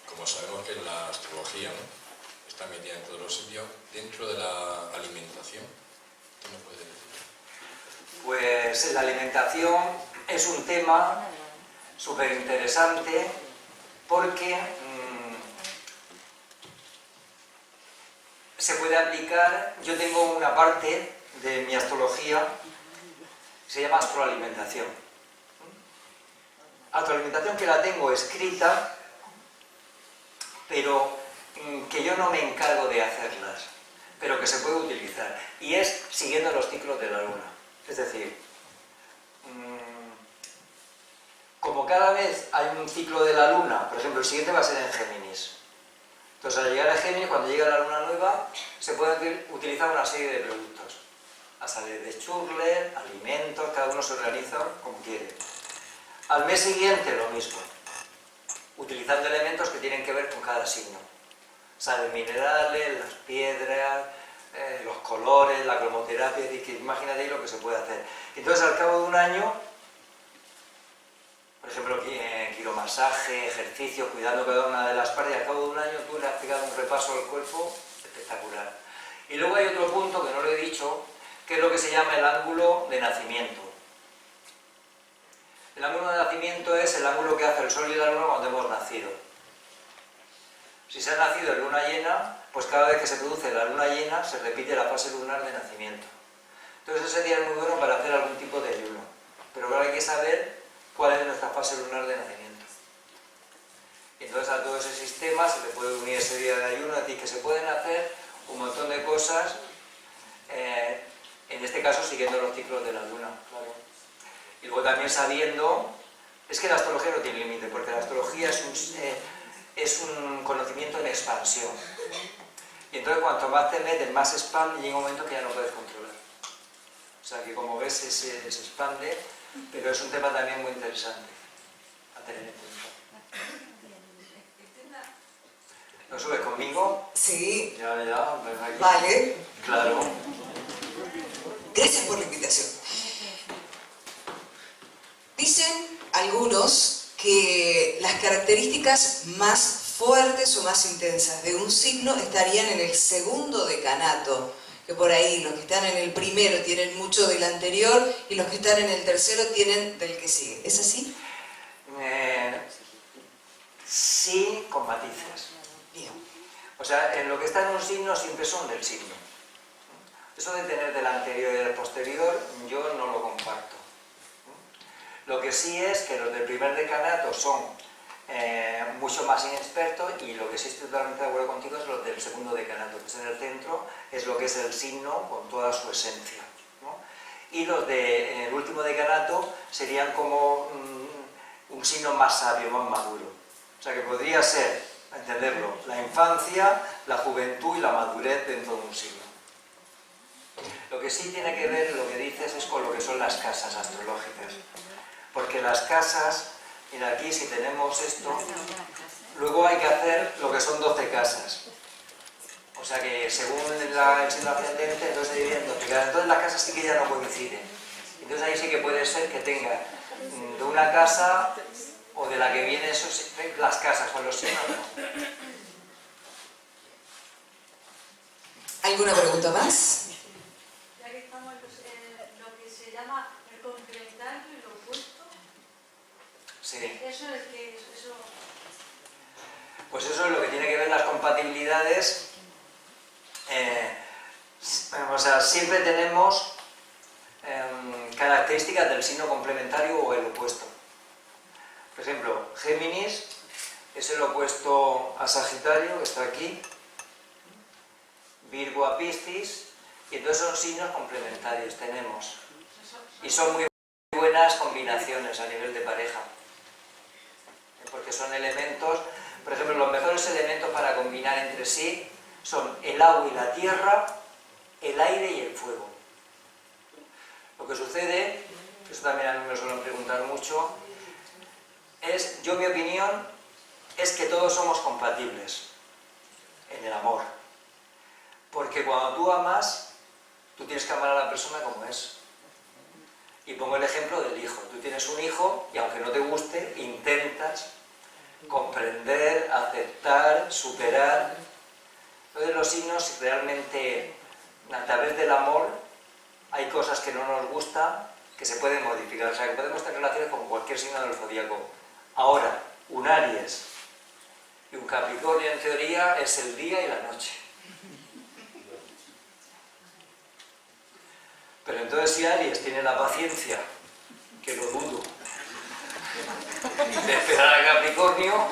Como sabemos que la astrología, ¿no?, está metida en todos los sitios, dentro de la alimentación, ¿qué nos puede decir? Pues la alimentación es un tema súper interesante porque se puede aplicar. Yo tengo una parte de mi astrología que se llama astroalimentación. Astroalimentación que la tengo escrita, pero que yo no me encargo de hacerlas, pero que se puede utilizar. Y es siguiendo los ciclos de la luna. Es decir, como cada vez hay un ciclo de la luna, por ejemplo, el siguiente va a ser en Géminis. Entonces, al llegar a Géminis, cuando llega la luna nueva, se pueden utilizar una serie de productos. A salir de churler, alimentos, cada uno se organiza como quiere. Al mes siguiente, lo mismo, utilizando elementos que tienen que ver con cada signo. Salen minerales, las piedras, los colores, la cromoterapia, y que imagínate lo que se puede hacer. Entonces, al cabo de un año, por ejemplo, quiromasaje, ejercicio, cuidando cada una de las partes, y al cabo de un año tú le has pegado un repaso al cuerpo espectacular. Y luego hay otro punto que no lo he dicho, que es lo que se llama el ángulo de nacimiento. El ángulo de nacimiento es el ángulo que hace el Sol y la Luna cuando hemos nacido. Si se ha nacido en luna llena, pues cada vez que se produce la luna llena se repite la fase lunar de nacimiento. Entonces ese día es muy bueno para hacer algún tipo de ayuno. Pero ahora hay que saber cuál es nuestra fase lunar de nacimiento. Y entonces a todo ese sistema se le puede unir ese día de ayuno, es decir, que se pueden hacer un montón de cosas, en este caso siguiendo los ciclos de la luna, claro. Y luego también sabiendo, es que la astrología no tiene límite, porque la astrología es un conocimiento en expansión. Y entonces cuanto más te metes, más se expande y llega un momento que ya no puedes controlar. O sea que como ves se expande, pero es un tema también muy interesante a tener en cuenta. ¿Lo subes conmigo? Sí. Ya, ven aquí. Vale. Claro. Gracias por la invitación. Dicen algunos que las características más fuertes o más intensas de un signo estarían en el segundo decanato, que por ahí los que están en el primero tienen mucho del anterior y los que están en el tercero tienen del que sigue. ¿Es así? Sí, con matices. Bien. O sea, en lo que está en un signo siempre son del signo. Eso de tener del anterior y del posterior, yo no lo comparto. Lo que sí es que los del primer decanato son mucho más inexpertos, y lo que sí estoy totalmente de acuerdo contigo es los del segundo decanato, que es en el centro, es lo que es el signo con toda su esencia, ¿no? Y los del último decanato serían como un signo más sabio, más maduro. O sea que podría ser, a entenderlo, la infancia, la juventud y la madurez dentro de un signo. Lo que sí tiene que ver, lo que dices, es con lo que son las casas astrológicas. Porque las casas, mira aquí si tenemos esto, luego hay que hacer lo que son 12 casas. O sea que según el signo ascendente, entonces se dividen en 12 casas. Entonces las casas sí que ya no coinciden. Entonces ahí sí que puede ser que tenga de una casa o de la que viene esos, las casas con los signos, ¿no? ¿Alguna pregunta más? Ya que estamos en lo que se llama el complementario y lo opuesto. Sí. Eso es que eso. Pues eso es lo que tiene que ver las compatibilidades. O sea, siempre tenemos características del signo complementario o el opuesto. Por ejemplo, Géminis es el opuesto a Sagitario, que está aquí. Virgo a Piscis, y entonces son signos complementarios, tenemos. Y son muy buenas combinaciones a nivel de pareja. Porque son elementos, por ejemplo, los mejores elementos para combinar entre sí son el agua y la tierra, el aire y el fuego. Lo que sucede, eso también a mí me suelen preguntar mucho, es, yo mi opinión, es que todos somos compatibles en el amor. Porque cuando tú amas, tú tienes que amar a la persona como es. Y pongo el ejemplo del hijo. Tú tienes un hijo y aunque no te guste, intentas comprender, aceptar, superar. Entonces los signos realmente, a través del amor, hay cosas que no nos gustan que se pueden modificar. O sea, que podemos tener relaciones con cualquier signo del zodíaco. Ahora, un Aries y un Capricornio en teoría es el día y la noche. Pero entonces si Aries tiene la paciencia, que lo dudo, de esperar a Capricornio,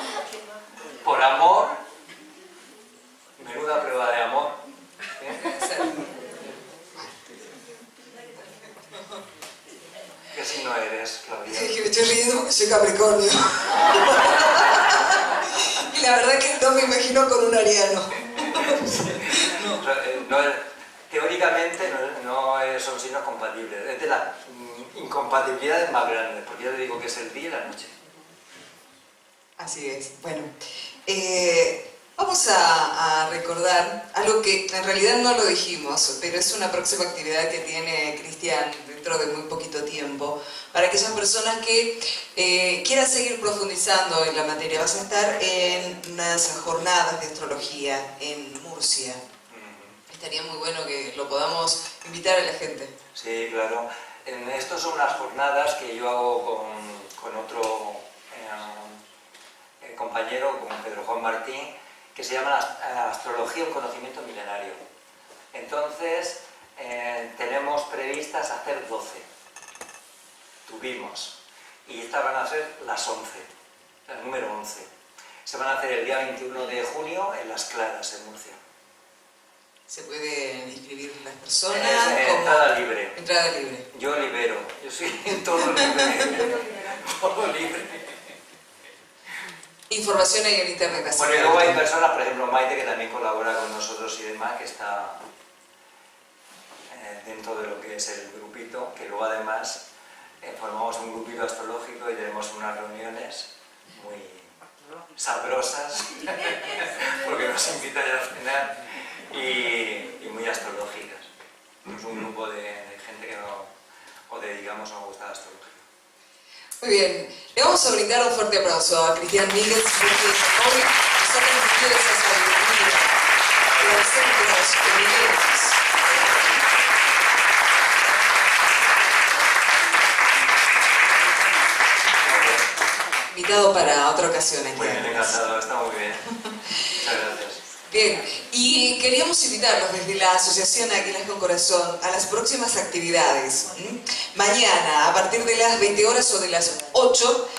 por amor, menuda prueba de amor. ¿Qué signo eres, Claudia? Me estoy riendo porque soy Capricornio. Y La verdad que no me imagino con un ariano. Teóricamente no son signos compatibles. Es de las incompatibilidades más grandes, porque yo te digo que es el día y la noche. Así es. Bueno, vamos a recordar algo que en realidad no lo dijimos, pero es una próxima actividad que tiene Cristian dentro de muy poquito tiempo. Para aquellas personas que quieran seguir profundizando en la materia, vas a estar en unas jornadas de astrología en Murcia. Estaría muy bueno que lo podamos invitar a la gente. Sí, claro. Estas son unas jornadas que yo hago con otro compañero, con Pedro Juan Martín, que se llama Astrología, un conocimiento milenario. Entonces, tenemos previstas hacer 12. Tuvimos. Y estas van a ser las 11, el número 11. Se van a hacer el día 21 de junio en Las Claras, en Murcia. ¿Se pueden inscribir las personas? Entrada libre. Entrada libre. Yo libero. Yo soy todo libre. Todo libre. Información ahí en internet. Así Bueno, y luego hay personas, por ejemplo Maite, que también colabora con nosotros y demás, que está dentro de lo que es el grupito, que luego además formamos un grupito astrológico y tenemos unas reuniones muy sabrosas, porque nos invitan a cenar, y muy astrológicas. Es un grupo de gente que digamos, nos gusta la astrología. Muy bien, le vamos a brindar un fuerte aplauso a Cristian Míguez, porque hoy nos ha transmitido esa sabiduría de los centros eminentes. Invitado para otra ocasión aquí. Muy bien, encantado, está muy bien. Muchas gracias. Bien, y queríamos invitarlos desde la Asociación Águilas con Corazón a las próximas actividades. Mañana, a partir de las 20 horas o de las 8,